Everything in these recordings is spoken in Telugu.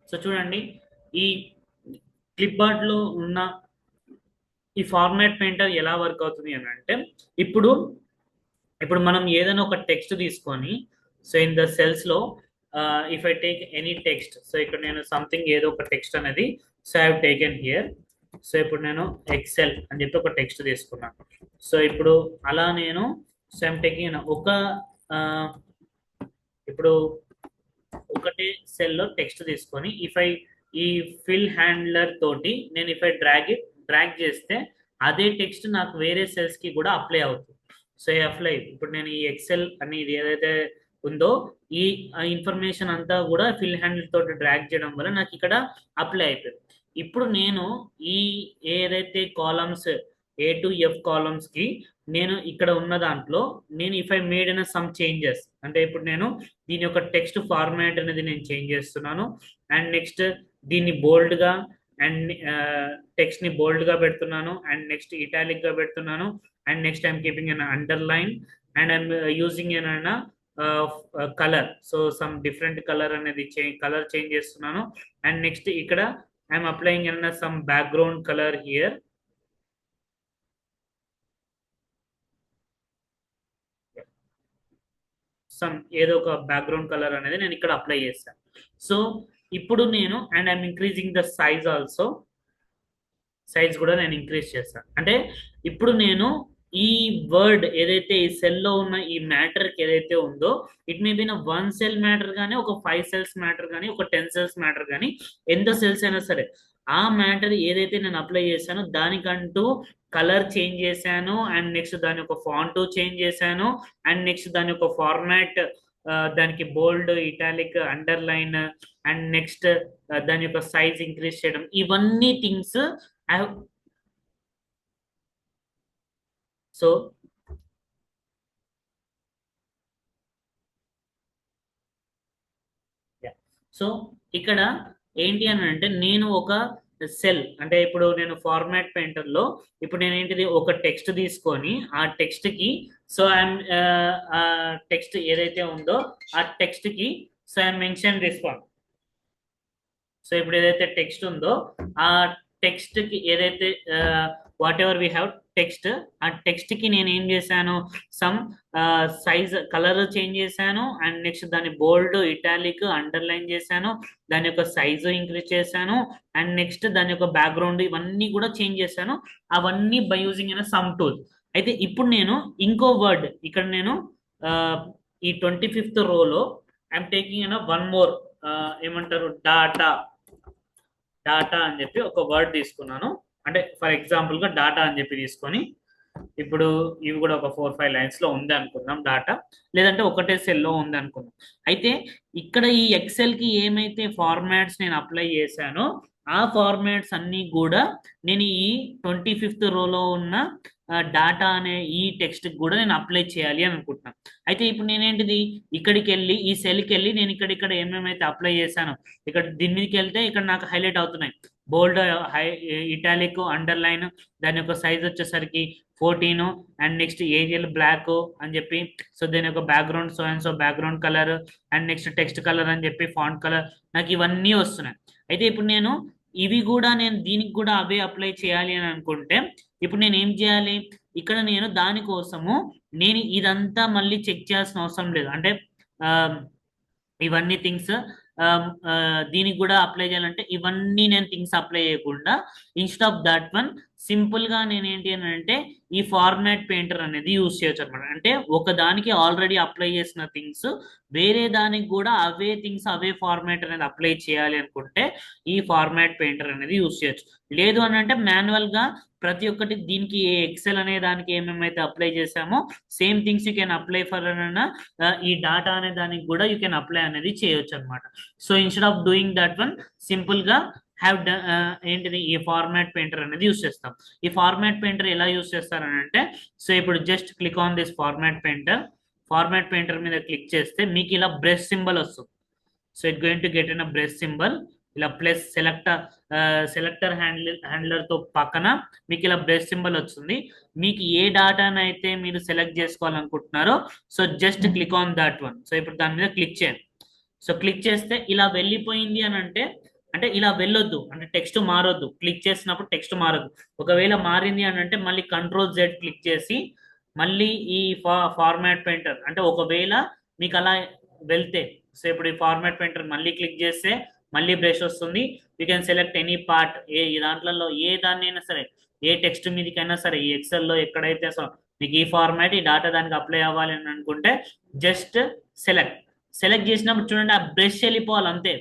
సో చూడండి, ఈ క్లిప్బోర్డ్ లో ఉన్న ఈ ఫార్మాట్ పెయింటర్ ఎలా వర్క్ అవుతుంది అని అంటే, ఇప్పుడు ఇప్పుడు మనం ఏదైనా ఒక టెక్స్ట్ తీసుకొని, సో ఇన్ ద సెల్స్ లో if I take any text, so ఇక్కడ నేను సంథింగ్ ఏదో ఒక టెక్స్ట్ అనేది, so I have taken here. So ఇప్పుడు నేను ఎక్సెల్ అని చెప్పి ఒక టెక్స్ట్ తీసుకున్నాను. సో ఇప్పుడు అలా నేను సో ఐమ్ టేకింగ్ ఒక ఆ, ఇప్పుడు ఒకటే సెల్ లో టెక్స్ట్ తీసుకొని ఈ ఫిల్ హ్యాండ్లర్ తోటి నేను డ్రాగ్ చేస్తే అదే టెక్స్ట్ నాకు వేరే సెల్స్ కి కూడా అప్లై అవుతుంది. సో ఈ అప్లై ఇప్పుడు నేను ఈ ఎక్సెల్ అనేది ఏదైతే ఉందో ఈ ఇన్ఫర్మేషన్ అంతా కూడా ఫిల్ హ్యాండిల్ తోటి డ్రాగ్ చేయడం వల్ల నాకు ఇక్కడ అప్లై అయిపోయింది. ఇప్పుడు నేను ఈ ఏదైతే columns A to F columns కి నేను ఇక్కడ ఉన్న దాంట్లో నేను if I made an some changes అంటే ఇప్పుడు నేను దీని యొక్క టెక్స్ట్ ఫార్మాట్ అనేది నేను చేంజ్ చేస్తున్నాను. అండ్ నెక్స్ట్ దీన్ని బోల్డ్ గా అండ్ టెక్స్ట్ ని బోల్డ్ గా పెడుతున్నాను. అండ్ నెక్స్ట్ ఇటాలిక్ గా పెడుతున్నాను. And next I'm keeping an underline and I'm using an colour. So some different colour అనేది కలర్ చేంజ్ చేస్తున్నాను. అండ్ నెక్స్ట్ ఇక్కడ ఐఎమ్ అప్లయింగ్ అన్న some background colour here. Some ఏదో ఒక బ్యాక్గ్రౌండ్ కలర్ అనేది నేను ఇక్కడ అప్లై చేస్తాను. సో ఇప్పుడు నేను and I'm increasing the size also. Size కూడా నేను ఇంక్రీజ్ చేస్తాను. అంటే ఇప్పుడు నేను ఈ వర్డ్ ఏదైతే ఈ సెల్ లో ఉన్న ఈ మ్యాటర్ ఏదైతే ఉందో ఇట్ మే బి నా 1 సెల్ మ్యాటర్ కానీ ఒక 5 సెల్స్ మ్యాటర్ కానీ ఒక 10 సెల్స్ మ్యాటర్ కానీ ఎంత సెల్స్ అయినా సరే ఆ మ్యాటర్ ఏదైతే నేను అప్లై చేశానో దానికంటూ కలర్ చేంజ్ చేశాను. అండ్ నెక్స్ట్ దాని యొక్క ఫాంట్ చేంజ్ చేశాను. అండ్ నెక్స్ట్ దాని యొక్క ఫార్మాట్ దానికి బోల్డ్ ఇటాలిక్ అండర్లైన్ అండ్ నెక్స్ట్ దాని యొక్క సైజ్ ఇంక్రీజ్ చేయడం ఇవన్నీ things I have. So so ఇక్కడ ఏంటి అని అంటే నేను ఒక సెల్ అంటే ఇప్పుడు నేను ఫార్మాట్ పెయింటర్ లో ఇప్పుడు నేను ఏంటిది ఒక టెక్స్ట్ తీసుకొని ఆ టెక్స్ట్ కి సో ఐఎమ్ టెక్స్ట్ ఏదైతే ఉందో ఆ టెక్స్ట్ కి so I'm mention this one. So ఇప్పుడు ఏదైతే టెక్స్ట్ ఉందో ఆ టెక్స్ట్ కి ఏదైతే what ever we have text ఆ టెక్స్ట్ కి నేను ఏం చేశాను సమ్ సైజ్ కలర్ చేంజ్ చేశాను. అండ్ నెక్స్ట్ దాన్ని బోల్డ్ ఇటాలిక్ అండర్లైన్ చేశాను. దాని యొక్క సైజు ఇంక్రీజ్ చేశాను. అండ్ నెక్స్ట్ దాని యొక్క బ్యాక్గ్రౌండ్ ఇవన్నీ కూడా చేంజ్ చేశాను. అవన్నీ బై యూజింగ్ అయిన సమ్ టూల్. అయితే ఇప్పుడు నేను ఇంకో వర్డ్ ఇక్కడ నేను ఈ 25th రోలో ఐఎమ్ టేకింగ్ అయినా వన్ మోర్ ఏమంటారు డాటా డాటా అని చెప్పి ఒక వర్డ్ తీసుకున్నాను. అంటే ఫర్ ఎగ్జాంపుల్ గా డాటా అని చెప్పి తీసుకొని ఇప్పుడు ఇవి కూడా ఒక 4-5 లైన్స్ లో ఉంది అనుకుందాం డాటా. లేదంటే ఒకటే సెల్ లో ఉంది అనుకుందాం. అయితే ఇక్కడ ఈ ఎక్సెల్ కి ఏమైతే ఫార్మాట్స్ నేను అప్లై చేశానో ఆ ఫార్మాట్స్ అన్ని కూడా నేను ఈ 25th రోలో ఉన్న డాటా అనే ఈ టెక్స్ట్ కూడా నేను అప్లై చేయాలి అని అనుకుంటున్నాను. అయితే ఇప్పుడు నేనేంటిది ఇక్కడికి వెళ్ళి ఈ సెల్కి వెళ్ళి నేను ఇక్కడ ఏమేమైతే అప్లై చేశానో ఇక్కడ దీని మీదకి వెళ్తే ఇక్కడ నాకు హైలైట్ అవుతున్నాయి బోల్డ్ ఇటాలిక్ అండర్లైన్ దాని యొక్క సైజ్ వచ్చేసరికి 14 అండ్ నెక్స్ట్ ఏరియల్ బ్లాక్ అని చెప్పి సో దీని యొక్క background so and so background colour and next text colour అని చెప్పి ఫాంట్ కలర్ నాకు ఇవన్నీ వస్తున్నాయి. అయితే ఇప్పుడు నేను ఇవి కూడా నేను దీనికి కూడా అవే అప్లై చేయాలి అని అనుకుంటే ఇప్పుడు నేను ఏం చేయాలి ఇక్కడ నేను దానికోసము నేను ఇదంతా మళ్ళీ చెక్ చేయాల్సిన అవసరం లేదు. అంటే ఇవన్నీ థింగ్స్ దీనికి కూడా అప్లై చేయాలంటే ఇవన్నీ నేను థింగ్స్ అప్లై చేయకుండా instead of that one simple గా నేను ఏంటి అని అంటే ఈ ఫార్మాట్ పెయింటర్ అనేది యూజ్ చేయొచ్చు అనమాట. అంటే ఒక దానికి ఆల్రెడీ అప్లై చేసిన థింగ్స్ వేరే దానికి కూడా అవే థింగ్స్ అవే ఫార్మాట్ అనేది అప్లై చేయాలి అనుకుంటే ఈ ఫార్మాట్ పెయింటర్ అనేది యూజ్ చేయొచ్చు. లేదు అని అంటే మాన్యువల్ గా ప్రతి ఒక్కటి దీనికి ఎక్సెల్ అనే దానికి ఏమేమైతే అప్లై చేసామో same things you can apply for అన్న ఈ డాటా అనే దానికి కూడా యూ కెన్ అప్లై అనేది చేయొచ్చు అనమాట. So instead of doing that one simple గా హ్యావ్ ఏంటిది ఈ ఫార్మాట్ పెయింటర్ అనేది యూస్ చేస్తాం. ఈ ఫార్మాట్ పెయింటర్ ఎలా యూస్ చేస్తారని అంటే సో ఇప్పుడు just click on this format painter. Format painter మీద క్లిక్ చేస్తే మీకు ఇలా బ్రష్ సింబల్ వస్తుంది. So it going to get in a brush symbol ఇలా ప్లస్ సెలెక్టర్ హ్యాండ్లర్ తో పక్కన మీకు ఇలా బ్రష్ సింబల్ వస్తుంది. మీకు ఏ డాటాను అయితే మీరు సెలెక్ట్ చేసుకోవాలనుకుంటున్నారో so just click on that one. So ఇప్పుడు దాని మీద క్లిక్ చేయండి. సో క్లిక్ చేస్తే ఇలా వెళ్ళిపోయింది అని అంటే అంటే ఇలా వెళ్ళొద్దు, అంటే టెక్స్ట్ మారొద్దు, క్లిక్ చేసినప్పుడు టెక్స్ట్ మారొద్దు. ఒకవేళ మారింది అని అంటే మళ్ళీ Ctrl Z క్లిక్ చేసి మళ్ళీ ఈ ఫార్మాట్ పెయింటర్, అంటే ఒకవేళ మీకు అలా వెళ్తే, సో ఇప్పుడు ఈ ఫార్మాట్ పెయింటర్ మళ్ళీ క్లిక్ చేస్తే మళ్ళీ బ్రష్ వస్తుంది. You can select any part, ఈ దాంట్లలో ఏ దాన్ని అయినా సరే, ఏ టెక్స్ట్ మీదకైనా సరే, ఈ ఎక్సెల్లో ఎక్కడైతే మీకు ఈ ఫార్మాట్ ఈ డాటా దానికి అప్లై అవ్వాలి అని అనుకుంటే జస్ట్ సెలెక్ట్ చేసినప్పుడు చూడండి ఆ బ్రష్ వెళ్ళిపోవాలి అంతే.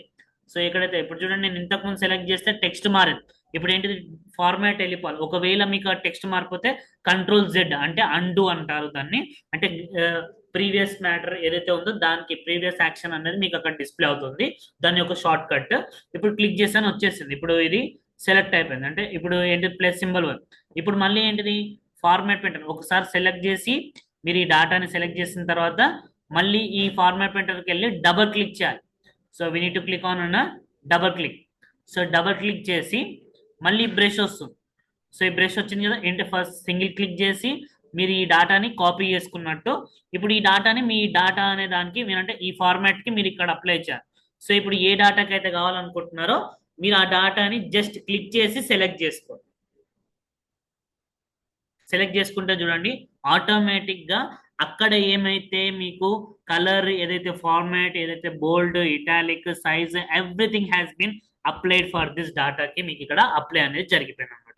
సో ఎక్కడైతే ఇప్పుడు చూడండి నేను ఇంతకుముందు సెలెక్ట్ చేస్తే టెక్స్ట్ మారింది, ఇప్పుడు ఏంటిది ఫార్మాట్ వెళ్ళిపోవాలి. ఒకవేళ మీకు ఆ టెక్స్ట్ మారిపోతే Ctrl Z అంటే అండు అంటారు దాన్ని, అంటే ప్రీవియస్ మ్యాటర్ ఏదైతే ఉందో దానికి ప్రీవియస్ యాక్షన్ అనేది మీకు అక్కడ డిస్ప్లే అవుతుంది, దాని యొక్క షార్ట్ కట్. ఇప్పుడు క్లిక్ చేసాను వచ్చేసింది, ఇప్పుడు ఇది సెలెక్ట్ అయిపోయింది. అంటే ఇప్పుడు ఏంటి ప్లస్ సింబల్. ఇప్పుడు మళ్ళీ ఏంటిది ఫార్మాట్ పెయింటర్ ఒకసారి సెలెక్ట్ చేసి మీరు ఈ డాటాని సెలెక్ట్ చేసిన తర్వాత మళ్ళీ ఈ ఫార్మాట్ పెయింటర్కి వెళ్ళి డబుల్ క్లిక్ చేయాలి. So we need to click on double click. So double click చేసి మళ్ళీ బ్రష్ వస్తుంది. సో ఈ బ్రష్ వచ్చింది కదా, ఏంటి ఫస్ట్ సింగిల్ క్లిక్ చేసి మీరు ఈ డాటాని కాపీ చేసుకున్నట్టు ఇప్పుడు ఈ డాటాని మీ డాటా అనే దానికి మీరంటే ఈ ఫార్మాట్కి మీరు ఇక్కడ అప్లై చేయాలి. సో ఇప్పుడు ఏ డాటాకి అయితే కావాలనుకుంటున్నారో మీరు ఆ డాటాని జస్ట్ క్లిక్ చేసి సెలెక్ట్ చేసుకోండి. సెలెక్ట్ చేసుకుంటే చూడండి ఆటోమేటిక్గా అక్కడ ఏమైతే మీకు కలర్ ఏదైతే ఫార్మాట్ ఏదైతే bold italic size everything has been applied for this డాటాకి మీకు ఇక్కడ అప్లై అనేది జరిగిపోయింది అనమాట.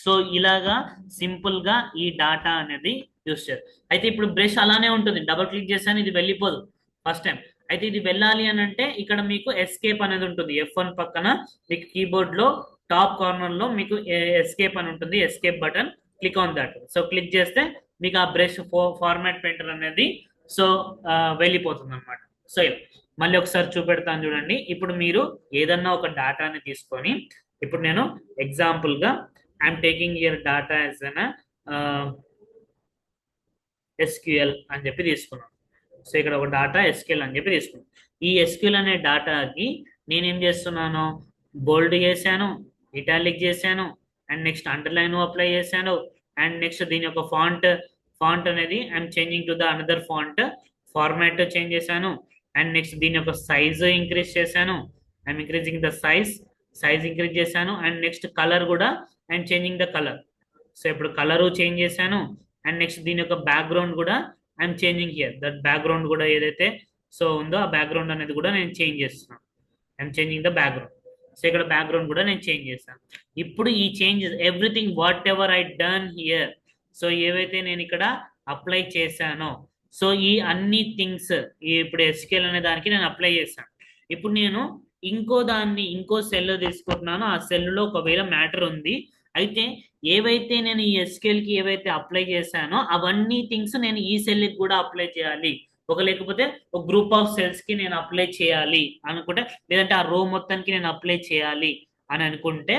సో ఇలాగా సింపుల్ గా ఈ డాటా అనేది యూస్ చేయాలి. అయితే ఇప్పుడు బ్రష్ అలానే ఉంటుంది, డబుల్ క్లిక్ చేసాను ఇది వెళ్ళిపోదు ఫస్ట్ టైం. అయితే ఇది వెళ్ళాలి అని అంటే ఇక్కడ మీకు ఎస్కేప్ అనేది ఉంటుంది, F1 పక్కన మీకు కీబోర్డ్ లో టాప్ కార్నర్ లో మీకు ఎస్కేప్ అని ఉంటుంది, escape button, click on that. So click చేస్తే మీకు ఆ బ్రష్ ఫార్మాట్ పెయింటర్ అనేది సో వెళ్ళిపోతుంది అనమాట. సో మళ్ళీ ఒకసారి చూపెడతాను చూడండి. ఇప్పుడు మీరు ఏదన్నా ఒక డాటాని తీసుకొని, ఇప్పుడు నేను ఎగ్జాంపుల్ గా I'm taking your data as an SQL అని చెప్పి తీసుకున్నాను. సో ఇక్కడ ఒక డాటా SQL అని చెప్పి తీసుకున్నాను. ఈ SQL అనే డాటాకి నేనేం చేస్తున్నాను, బోల్డ్ చేశాను, ఇటాలిక్ చేశాను, అండ్ నెక్స్ట్ అండర్లైన్ అప్లై చేశాను, అండ్ నెక్స్ట్ దీని యొక్క ఫాంట్ అనేది I'm changing to the another format change చేశాను, అండ్ నెక్స్ట్ దీని యొక్క సైజ్ ఇంక్రీజ్ చేశాను, I'm increasing the size increase చేశాను, అండ్ నెక్స్ట్ కలర్ కూడా I'm changing the colour. So ఇప్పుడు కలరు చేంజ్ చేశాను, అండ్ నెక్స్ట్ దీని యొక్క బ్యాక్గ్రౌండ్ కూడా I'm changing here, that background కూడా ఏదైతే సో ఉందో ఆ బ్యాక్గ్రౌండ్ అనేది కూడా నేను చేంజ్ చేస్తున్నాను, I'm changing the background. So ఇక్కడ బ్యాక్గ్రౌండ్ కూడా నేను చేంజ్ చేశాను. ఇప్పుడు ఈ changes everything what ever I done here, so ఏవైతే నేను ఇక్కడ అప్లై చేశానో సో ఈ అన్ని థింగ్స్ ఇప్పుడు SQL అనే దానికి నేను అప్లై చేశాను. ఇప్పుడు నేను ఇంకో సెల్ తీసుకుంటున్నాను, ఆ సెల్లో ఒకవేళ మ్యాటర్ ఉంది, అయితే ఏవైతే నేను ఈ SQL కి ఏవైతే అప్లై చేశానో అవన్నీ థింగ్స్ నేను ఈ సెల్కి కూడా అప్లై చేయాలి, లేకపోతే ఒక గ్రూప్ ఆఫ్ సెల్స్ కి నేను అప్లై చేయాలి అనుకుంటే, లేదంటే ఆ రో మొత్తానికి నేను అప్లై చేయాలి అని అనుకుంటే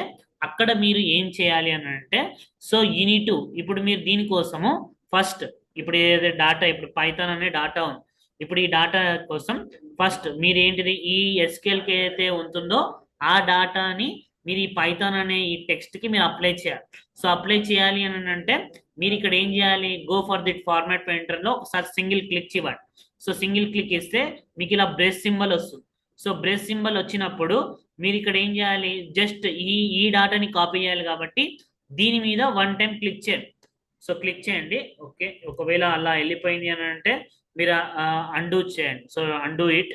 అక్కడ మీరు ఏం చేయాలి అని అంటే, సో యూనిట్ ఇప్పుడు మీరు దీనికోసము ఫస్ట్ ఇప్పుడు ఏదైతే డాటా ఇప్పుడు పైథాన్ అనే డాటా ఉంది, ఇప్పుడు ఈ డాటా కోసం ఫస్ట్ మీరు ఏంటిది ఈ SQL కి ఏదైతే ఉంటుందో ఆ డాటాని మీరు ఈ పైథాన్ అనే ఈ టెక్స్ట్ కి మీరు అప్లై చేయాలి. సో అప్లై చేయాలి అని అంటే మీరు ఇక్కడ ఏం చేయాలి, గో ఫర్ దిట్ ఫార్మాట్ పెయింటర్ లో ఒకసారి సింగిల్ క్లిక్ ఇవ్వండి. సో సింగిల్ క్లిక్ ఇస్తే మీకు ఇలా బ్రష్ సింబల్ వస్తుంది. సో బ్రష్ సింబల్ వచ్చినప్పుడు మీరు ఇక్కడ ఏం చేయాలి, జస్ట్ ఈ డాటాని కాపీ చేయాలి కాబట్టి దీని మీద 1 టైం క్లిక్ చేయండి. సో క్లిక్ చేయండి. ఓకే, ఒకవేళ అలా వెళ్ళిపోయింది అని అంటే మీరు అండూ చేయండి. So undo it.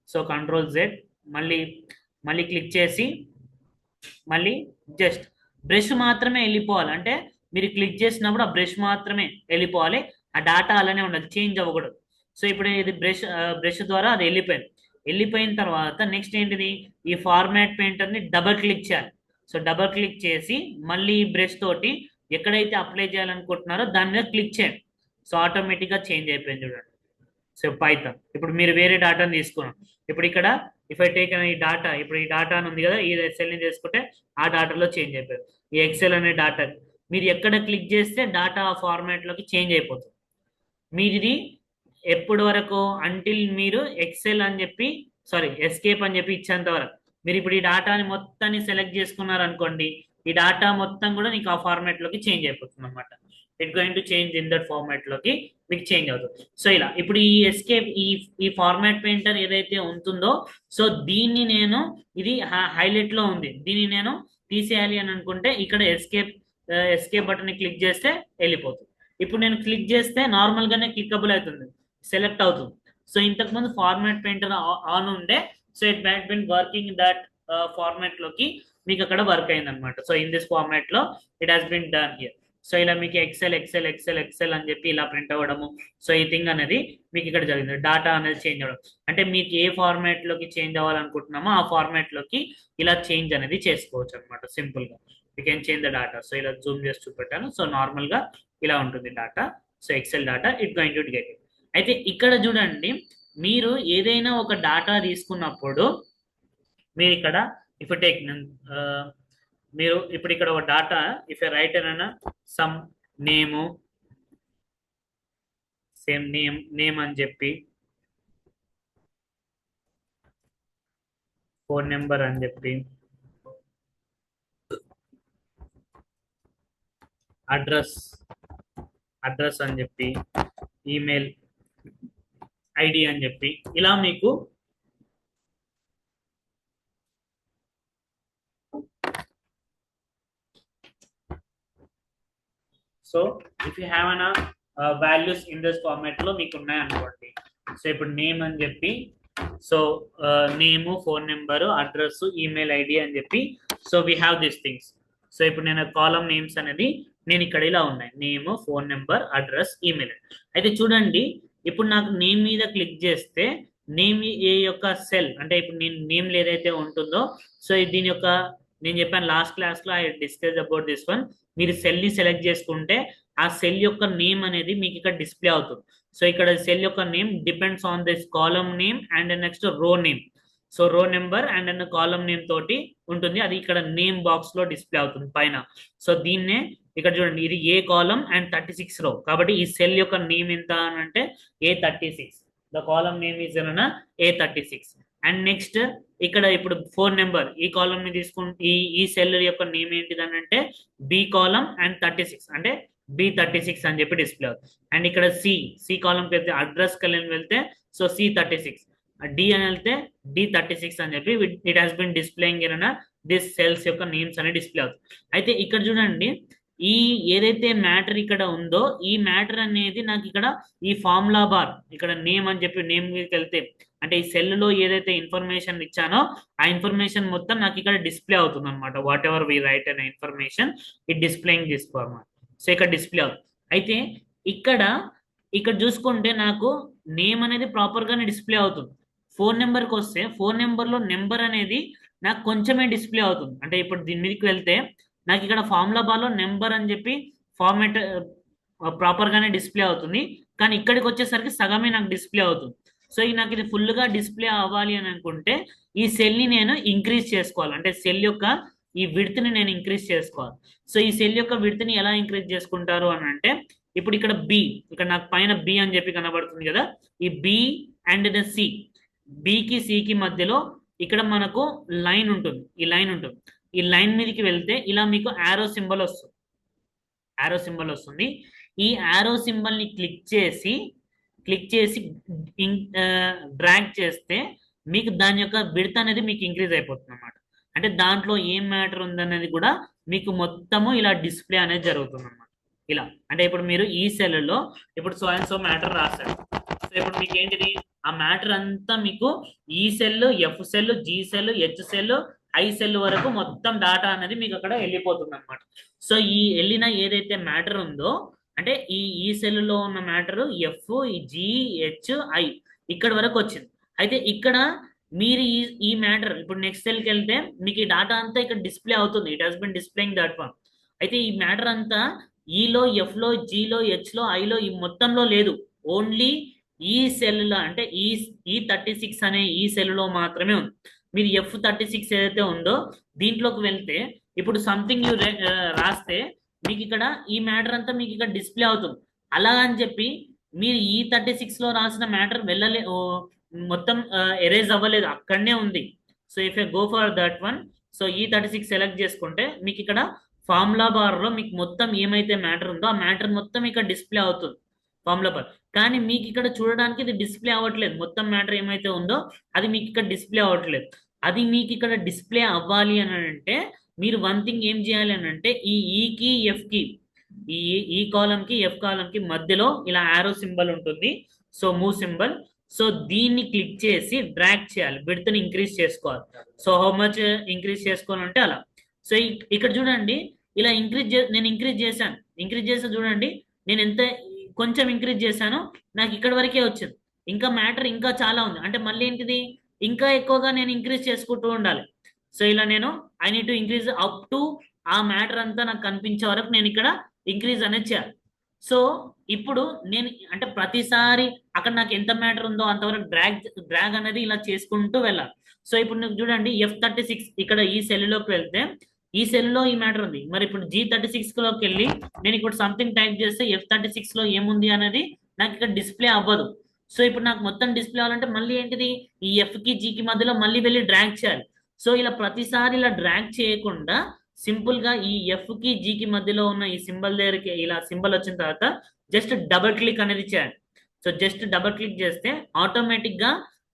So Ctrl Z మళ్ళీ క్లిక్ చేసి మళ్ళీ జస్ట్ బ్రష్ మాత్రమే వెళ్ళిపోవాలి, అంటే మీరు క్లిక్ చేసినప్పుడు ఆ బ్రష్ మాత్రమే వెళ్ళిపోవాలి, ఆ డాటా అలానే ఉండాలి, చేంజ్ అవ్వకూడదు. సో ఇప్పుడు ఇది బ్రష్ ద్వారా అది వెళ్ళిపోయిన తర్వాత నెక్స్ట్ ఏంటిది ఈ ఫార్మాట్ పెయింటర్ ని డబుల్ క్లిక్ చేయాలి. సో డబుల్ క్లిక్ చేసి మళ్ళీ ఈ బ్రష్ తోటి ఎక్కడైతే అప్లై చేయాలనుకుంటున్నారో దాని మీద క్లిక్ చేయండి. సో ఆటోమేటిక్ గా చేంజ్ అయిపోయింది చూడండి. సో పైథాన్ ఇప్పుడు మీరు వేరే డాటాని తీసుకున్నాం, ఇప్పుడు ఇక్కడ ఇఫ్ ఐ టేక్ ఈ డాటా, ఇప్పుడు ఈ డాటా ఉంది కదా, ఈ సెల్ ని చేసుకుంటే ఆ డాటాలో చేంజ్ అయిపోయింది. ఈ ఎక్సెల్ అనే డాటా మీరు ఎక్కడ క్లిక్ చేస్తే డాటా ఫార్మాట్ లోకి చేంజ్ అయిపోతుంది. మీరు ఇది ఎప్పటి వరకు అంటిల్ మీరు ఎక్సెల్ అని చెప్పి ఎస్కేప్ అని చెప్పి ఇచ్చేంత వరకు. మీరు ఇప్పుడు ఈ డాటాని మొత్తాన్ని సెలెక్ట్ చేసుకున్నారు అనుకోండి, ఈ డాటా మొత్తం కూడా నీకు ఆ ఫార్మాట్ లోకి చేంజ్ అయిపోతుంది అనమాట. It going to change in that format లోకి మీకు చేంజ్ అవుతుంది. సో ఇలా ఇప్పుడు ఈ ఎస్కేప్ ఈ ఫార్మాట్ పెయింటర్ ఏదైతే ఉంటుందో సో దీన్ని నేను ఇది హైలైట్ లో ఉంది, దీన్ని నేను తీసేయాలి అని అనుకుంటే ఇక్కడ ఎస్కేప్ బటన్ ని క్లిక్ చేస్తే వెళ్ళిపోతుంది. ఇప్పుడు నేను క్లిక్ చేస్తే నార్మల్ గానే క్లికబుల్ అవుతుంది, సెలెక్ట్ అవుతుంది. సో ఇంతకు ముందు ఫార్మాట్ పెయింటర్ ఆన్ ఉండే, so it had been working that format లోకి మీకు అక్కడ వర్క్ అయింది అనమాట. సో ఇన్ దిస్ ఫార్మాట్ లో it has been done here. So ఇలా మీకు ఎక్సెల్ ఎక్సెల్ ఎక్సెల్ ఎక్సెల్ అని చెప్పి ఇలా ప్రింట్ అవ్వడము, సో ఈ థింగ్ అనేది మీకు ఇక్కడ జరిగింది. డాటా అనేది చేంజ్ అవ్వడం అంటే మీకు ఏ ఫార్మాట్ లోకి చేంజ్ అవ్వాలనుకుంటున్నామో ఆ ఫార్మాట్ లోకి ఇలా చేంజ్ అనేది చేసుకోవచ్చు అనమాట సింపుల్ గా. You can change the data. So ఇలా జూమ్ చేసి చూపెట్టాను. సో నార్మల్ గా ఇలా ఉంటుంది data. So Excel data it going to get it. అయితే ఇక్కడ చూడండి, మీరు ఏదైనా ఒక డాటా తీసుకున్నప్పుడు మీరు ఇక్కడ ఇఫ్ టేక్ మీరు ఇప్పుడు ఇక్కడ ఒక డాటా ఇఫ్ రైట్ అన్న సమ్ నేము, సేమ్ నేమ్ అని చెప్పి, ఫోన్ నెంబర్ అని చెప్పి, అడ్రస్ అని చెప్పి, ఈమెయిల్ ఐడి అని చెప్పి ఇలా మీకు so if you have an values in this format లో మీకు ఉన్నాయి అనుకోండి. సో ఇప్పుడు నేమ్ అని చెప్పి, so name, phone number, address, email ID అని చెప్పి, so we have this things. So ఇప్పుడు నేను కాలమ్ నేమ్స్ అనేది నేను ఇక్కడ ఇలా ఉన్నాయి, name, phone number, address, email. అయితే చూడండి ఇప్పుడు నాకు నేమ్ మీద క్లిక్ చేస్తే నేమ్ ఏ యొక్క సెల్ అంటే ఇప్పుడు నేను నేమ్ ఏదైతే ఉంటుందో సో దీని యొక్క నేను చెప్పాను లాస్ట్ క్లాస్ లో I discuss about this one. మీరు సెల్ ని సెలెక్ట్ చేసుకుంటే ఆ సెల్ యొక్క నేమ్ అనేది మీకు ఇక్కడ డిస్ప్లే అవుతుంది. సో ఇక్కడ సెల్ యొక్క name depends on this column name and next రో నేమ్. సో రో నెంబర్ అండ్ కాలమ్ నేమ్ తోటి ఉంటుంది, అది ఇక్కడ నేమ్ బాక్స్ లో డిస్ప్లే అవుతుంది పైన. సో దీన్నే ఇక్కడ చూడండి, ఇది ఏ కాలమ్ అండ్ 36 రో, కాబట్టి ఈ సెల్ యొక్క నేమ్ ఎంత అని అంటే A36. The column name is A36. And next ఇక్కడ ఇప్పుడు ఫోన్ నెంబర్ ఈ కాలమ్ ని తీసుకుంటే ఈ సెల్ యొక్క నేమ్ ఏంటిది అని అంటే బి కాలమ్ అండ్ 36 అంటే B36 అని చెప్పి డిస్ప్లే అవుతుంది. అండ్ ఇక్కడ సి కాలమ్ కి వెళ్తే అడ్రస్ కలిసి వెళ్తే సో C36, డి అని వెళ్తే D36 అని చెప్పి it has been displaying in this cells యొక్క నేమ్స్ అనేది డిస్ప్లే అవుతుంది. అయితే ఇక్కడ చూడండి ఈ ఏదైతే మ్యాటర్ ఇక్కడ ఉందో ఈ మ్యాటర్ అనేది నాకు ఇక్కడ ఈ ఫార్ములా బార్ ఇక్కడ నేమ్ అని చెప్పి నేమ్ మీదకి వెళ్తే అంటే ఈ సెల్ లో ఏదైతే ఇన్ఫర్మేషన్ ఇచ్చానో ఆ ఇన్ఫర్మేషన్ మొత్తం నాకు ఇక్కడ డిస్ప్లే అవుతుంది అనమాట. వాట్ ఎవర్ వి రైట్ అనే information it displaying this format. So ఇక్కడ డిస్ప్లే అవుతుంది. అయితే ఇక్కడ చూసుకుంటే నాకు నేమ్ అనేది ప్రాపర్ గానే డిస్ప్లే అవుతుంది. ఫోన్ నెంబర్కి వస్తే ఫోన్ నెంబర్ లో నెంబర్ అనేది నాకు కొంచెమే డిస్ప్లే అవుతుంది. అంటే ఇప్పుడు దీని మీదకి వెళ్తే నాకు ఇక్కడ ఫార్ములా బార్ లో నెంబర్ అని చెప్పి ఫార్మాట్ ప్రాపర్ గానే డిస్ప్లే అవుతుంది, కానీ ఇక్కడికి వచ్చేసరికి సగమే నాకు డిస్ప్లే అవుతుంది. సో నాకు ఇది ఫుల్ గా డిస్ప్లే అవ్వాలి అని అనుకుంటే ఈ సెల్ ని నేను ఇంక్రీజ్ చేసుకోవాలి, అంటే సెల్ యొక్క ఈ విడ్త్ ని నేను ఇంక్రీజ్ చేసుకోవాలి. సో ఈ సెల్ యొక్క విడ్త్ ని ఎలా ఇంక్రీజ్ చేసుకుంటారు అని అంటే ఇప్పుడు ఇక్కడ ఇక్కడ నాకు పైన బి అని చెప్పి కనబడుతుంది కదా, ఈ బి అండ్ ద సి, బికి సికి మధ్యలో ఇక్కడ మనకు లైన్ ఉంటుంది, ఈ లైన్ మీదకి వెళ్తే ఇలా మీకు ఆరో సింబల్ వస్తుంది. ఈ ఆరో సింబల్ ని క్లిక్ చేసి డ్రాగ్ చేస్తే మీకు దాని యొక్క విడ్త్ అనేది మీకు ఇంక్రీజ్ అయిపోతుంది అనమాట. అంటే దాంట్లో ఏం మ్యాటర్ ఉందనేది కూడా మీకు మొత్తము ఇలా డిస్ప్లే అనేది జరుగుతుంది అనమాట. ఇలా అంటే ఇప్పుడు మీరు ఈ సెల్లో ఇప్పుడు సో అండ్ సో మ్యాటర్ రాశారు. సో ఇప్పుడు మీకు ఏంటిది ఆ మ్యాటర్ అంతా మీకు ఈ cell, F cell, G cell, H cell, I cell వరకు మొత్తం డాటా అనేది మీకు అక్కడ వెళ్ళిపోతుంది అనమాట. సో ఈ వెళ్ళిన ఏదైతే మ్యాటర్ ఉందో అంటే ఈ సెల్ లో ఉన్న matter F, G, H, I ఇక్కడ వరకు వచ్చింది. అయితే ఇక్కడ మీరు ఈ మ్యాటర్ ఇప్పుడు నెక్స్ట్ సెల్కి వెళ్తే మీకు ఈ డాటా అంతా ఇక్కడ డిస్ప్లే అవుతుంది. It has been displaying that one. అయితే ఈ మ్యాటర్ అంతా ఈలో, ఎఫ్ లో, జీలో, హెచ్ లో, ఐలో ఈ మొత్తంలో లేదు. ఓన్లీ ఈ సెల్ లో అంటే ఈ 36 అనే ఈ సెల్ లో మాత్రమే ఉంది. మీరు F36 ఏదైతే ఉందో దీంట్లోకి వెళ్తే ఇప్పుడు సంథింగ్ యూ రాస్తే మీకు ఇక్కడ ఈ మ్యాటర్ అంతా మీకు ఇక్కడ డిస్ప్లే అవుతుంది. అలా అని చెప్పి మీరు ఈ 36 లో రాసిన మ్యాటర్ మొత్తం ఎరేజ్ అవ్వలేదు, అక్కడనే ఉంది. So if you go for that one, so ఈ 36 సెలెక్ట్ చేసుకుంటే మీకు ఇక్కడ ఫార్ములా బార్ లో మీకు మొత్తం ఏమైతే మ్యాటర్ ఉందో ఆ మ్యాటర్ మొత్తం ఇక్కడ డిస్ప్లే అవుతుంది ఫార్ములా బార్. కానీ మీకు ఇక్కడ చూడడానికి ఇది డిస్ప్లే అవ్వట్లేదు, మొత్తం మ్యాటర్ ఏమైతే ఉందో అది మీకు ఇక్కడ డిస్ప్లే అవ్వట్లేదు. అది మీకు ఇక్కడ డిస్ప్లే అవ్వాలి అని అంటే మీరు వన్ థింగ్ ఏం చేయాలి అని అంటే ఈ ఈకి ఎఫ్కి, ఈ ఈ కాలం కి ఎఫ్ కాలం కి మధ్యలో ఇలా ఆరో సింబల్ ఉంటుంది, సో మూవ్ సింబల్. సో దీన్ని క్లిక్ చేసి డ్రాగ్ చేయాలి, విడ్త్ ని ఇంక్రీజ్ చేసుకోవాలి. సో హౌ మచ్ ఇంక్రీజ్ చేసుకోవాలంటే అలా. సో ఇక్కడ చూడండి, ఇలా నేను ఇంక్రీజ్ చేశాను, ఇంక్రీజ్ చేస్తే చూడండి నేను ఎంత కొంచెం ఇంక్రీజ్ చేశానో నాకు ఇక్కడ వరకే వచ్చింది. ఇంకా మ్యాటర్ ఇంకా చాలా ఉంది, అంటే మళ్ళీ ఏంటిది ఇంకా ఎక్కువగా నేను ఇంక్రీజ్ చేసుకుంటూ ఉండాలి. సో ఇలా నేను I need to increase up to ఆ మ్యాటర్ అంతా నాకు కనిపించే వరకు నేను ఇక్కడ ఇంక్రీజ్ అనేది చేయాలి. సో ఇప్పుడు నేను అంటే ప్రతిసారి అక్కడ నాకు ఎంత మ్యాటర్ ఉందో అంతవరకు డ్రాగ్ అనేది ఇలా చేసుకుంటూ వెళ్ళాలి. సో ఇప్పుడు నువ్వు చూడండి F36 ఇక్కడ ఈ సెల్ లోకి వెళ్తే ఈ సెల్ లో ఈ మ్యాటర్ ఉంది, మరి ఇప్పుడు G36 లోకి వెళ్ళి నేను ఇప్పుడు సంథింగ్ టైప్ చేస్తే F36 లో ఏముంది అనేది నాకు ఇక్కడ డిస్ప్లే అవ్వదు. సో ఇప్పుడు నాకు మొత్తం డిస్ప్లే అవ్వాలంటే మళ్ళీ ఏంటిది ఈ ఎఫ్ కి జీకి మధ్యలో మళ్ళీ వెళ్ళి డ్రాగ్ చేయాలి. సో ఇలా ప్రతిసారి ఇలా డ్రాగ్ చేయకుండా సింపుల్ గా ఈ ఎఫ్ కి జీకి మధ్యలో ఉన్న ఈ సింబల్ దగ్గరికి ఇలా సింబల్ వచ్చిన తర్వాత జస్ట్ డబుల్ క్లిక్ అనేది చేయాలి. సో జస్ట్ డబుల్ క్లిక్ చేస్తే ఆటోమేటిక్ గా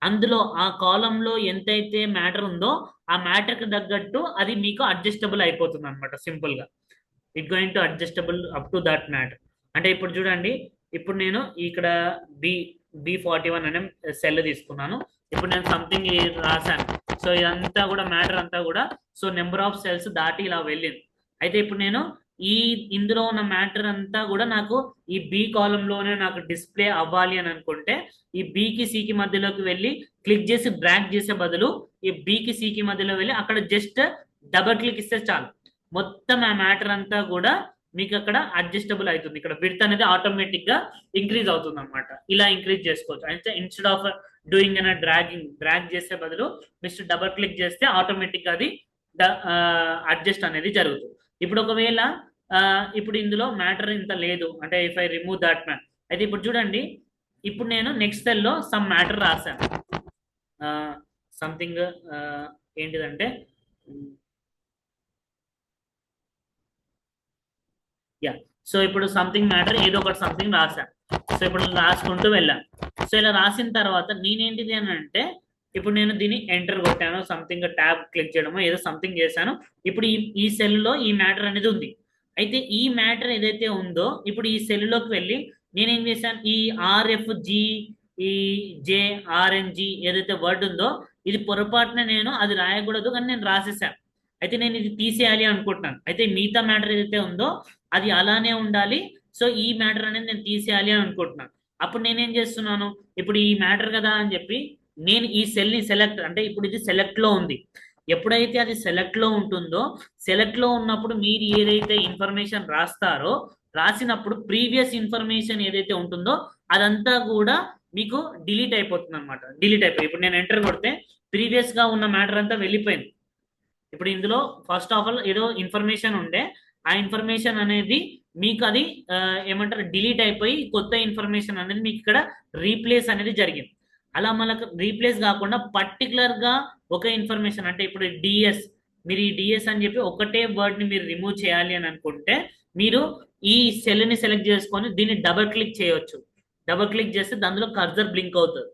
అందులో ఆ కాలంలో ఎంతైతే మ్యాటర్ ఉందో ఆ మ్యాటర్ కి తగ్గట్టు అది మీకు అడ్జస్టబుల్ అయిపోతుంది అనమాట. సింపుల్ గా it going to adjustable up to that matter. అంటే ఇప్పుడు చూడండి, ఇప్పుడు నేను ఇక్కడ బి B41 అనే సెల్ తీసుకున్నాను, ఇప్పుడు నేను సంథింగ్ రాశాను. సో ఇదంతా కూడా మ్యాటర్ అంతా కూడా సో నెంబర్ ఆఫ్ సెల్స్ దాటి ఇలా వెళ్ళింది. అయితే ఇప్పుడు నేను ఈ ఇందులో ఉన్న మ్యాటర్ అంతా కూడా నాకు ఈ బి కాలంలోనే నాకు డిస్ప్లే అవ్వాలి అని అనుకుంటే ఈ బికి సికి మధ్యలోకి వెళ్ళి క్లిక్ చేసి డ్రాగ్ చేసే బదులు ఈ బికి సికి మధ్యలో వెళ్ళి అక్కడ జస్ట్ డబల్ క్లిక్ ఇస్తే చాలు, మొత్తం ఆ మ్యాటర్ అంతా కూడా మీకు అక్కడ అడ్జస్టబుల్ అవుతుంది. ఇక్కడ విడ్త్ అనేది ఆటోమేటిక్ గా ఇంక్రీజ్ అవుతుంది అనమాట. ఇలా ఇంక్రీజ్ చేసుకోవచ్చు. అయితే ఇన్స్టెడ్ ఆఫ్ డూయింగ్ అనే డ్రాగ్ చేసే బదులు జస్ట్ డబల్ క్లిక్ చేస్తే ఆటోమేటిక్ గా అది అడ్జస్ట్ అనేది జరుగుతుంది. ఇప్పుడు ఒకవేళ ఇప్పుడు ఇందులో మ్యాటర్ ఇంత లేదు అంటే if I remove that matter, అయితే ఇప్పుడు చూడండి ఇప్పుడు నేను నెక్స్ట్ సెల్ లో సమ్ మ్యాటర్ రాశాను. సంథింగ్ ఏంటిదంటే యా, సో ఇప్పుడు సంథింగ్ మ్యాటర్ ఏదో ఒకటి సంథింగ్ రాశాను. సో ఇప్పుడు రాసుకుంటూ వెళ్ళాను. సో ఇలా రాసిన తర్వాత నేనేంటిది అని అంటే ఇప్పుడు నేను దీన్ని ఎంటర్ కొట్టాను, సంథింగ్ ట్యాబ్ క్లిక్ చేయడమో ఏదో సంథింగ్ చేశాను. ఇప్పుడు ఈ సెల్లో ఈ మ్యాటర్ అనేది ఉంది. అయితే ఈ మ్యాటర్ ఏదైతే ఉందో ఇప్పుడు ఈ సెల్లోకి వెళ్ళి నేనేం చేశాను, ఈ RFG ఈ JRNG ఏదైతే వర్డ్ ఉందో ఇది పొరపాటున నేను అది రాయకూడదు కానీ నేను రాసేసాను. అయితే నేను ఇది తీసేయాలి అనుకుంటున్నాను. అయితే మిగతా మ్యాటర్ ఏదైతే ఉందో అది అలానే ఉండాలి. సో ఈ మ్యాటర్ అనేది నేను తీసేయాలి అని అనుకుంటున్నాను. అప్పుడు నేనేం చేస్తున్నాను, ఇప్పుడు ఈ మ్యాటర్ కదా అని చెప్పి నేను ఈ సెల్ ని సెలెక్ట్, అంటే ఇప్పుడు ఇది సెలెక్ట్ లో ఉంది, ఎప్పుడైతే అది సెలెక్ట్ లో ఉంటుందో సెలెక్ట్ లో ఉన్నప్పుడు మీరు ఏదైతే ఇన్ఫర్మేషన్ రాస్తారో రాసినప్పుడు ప్రీవియస్ ఇన్ఫర్మేషన్ ఏదైతే ఉంటుందో అదంతా కూడా మీకు డిలీట్ అయిపోతుంది అనమాట. డిలీట్ అయిపోయి ఇప్పుడు నేను ఎంటర్ కొడితే ప్రీవియస్ గా ఉన్న మ్యాటర్ అంతా వెళ్ళిపోయింది. ఇప్పుడు ఇందులో ఫస్ట్ ఆఫ్ ఆల్ ఏదో ఇన్ఫర్మేషన్ ఉండే ఆ ఇన్ఫర్మేషన్ అనేది మీకు అది ఏమంటారు డిలీట్ అయిపోయి కొత్త ఇన్ఫర్మేషన్ అనేది మీకు ఇక్కడ రీప్లేస్ అనేది జరిగింది. అలా మనకు రీప్లేస్ కాకుండా పర్టికులర్ గా ఒక ఇన్ఫర్మేషన్ అంటే ఇప్పుడు డిఎస్, మీరు ఈ డిఎస్ అని చెప్పి ఒకటే వర్డ్ ని మీరు రిమూవ్ చేయాలి అని అనుకుంటే మీరు ఈ సెల్ ని సెలెక్ట్ చేసుకొని దీన్ని డబుల్ క్లిక్ చేయొచ్చు. డబుల్ క్లిక్ చేస్తే దానిలో కర్జర్ బ్లింక్ అవుతుంది.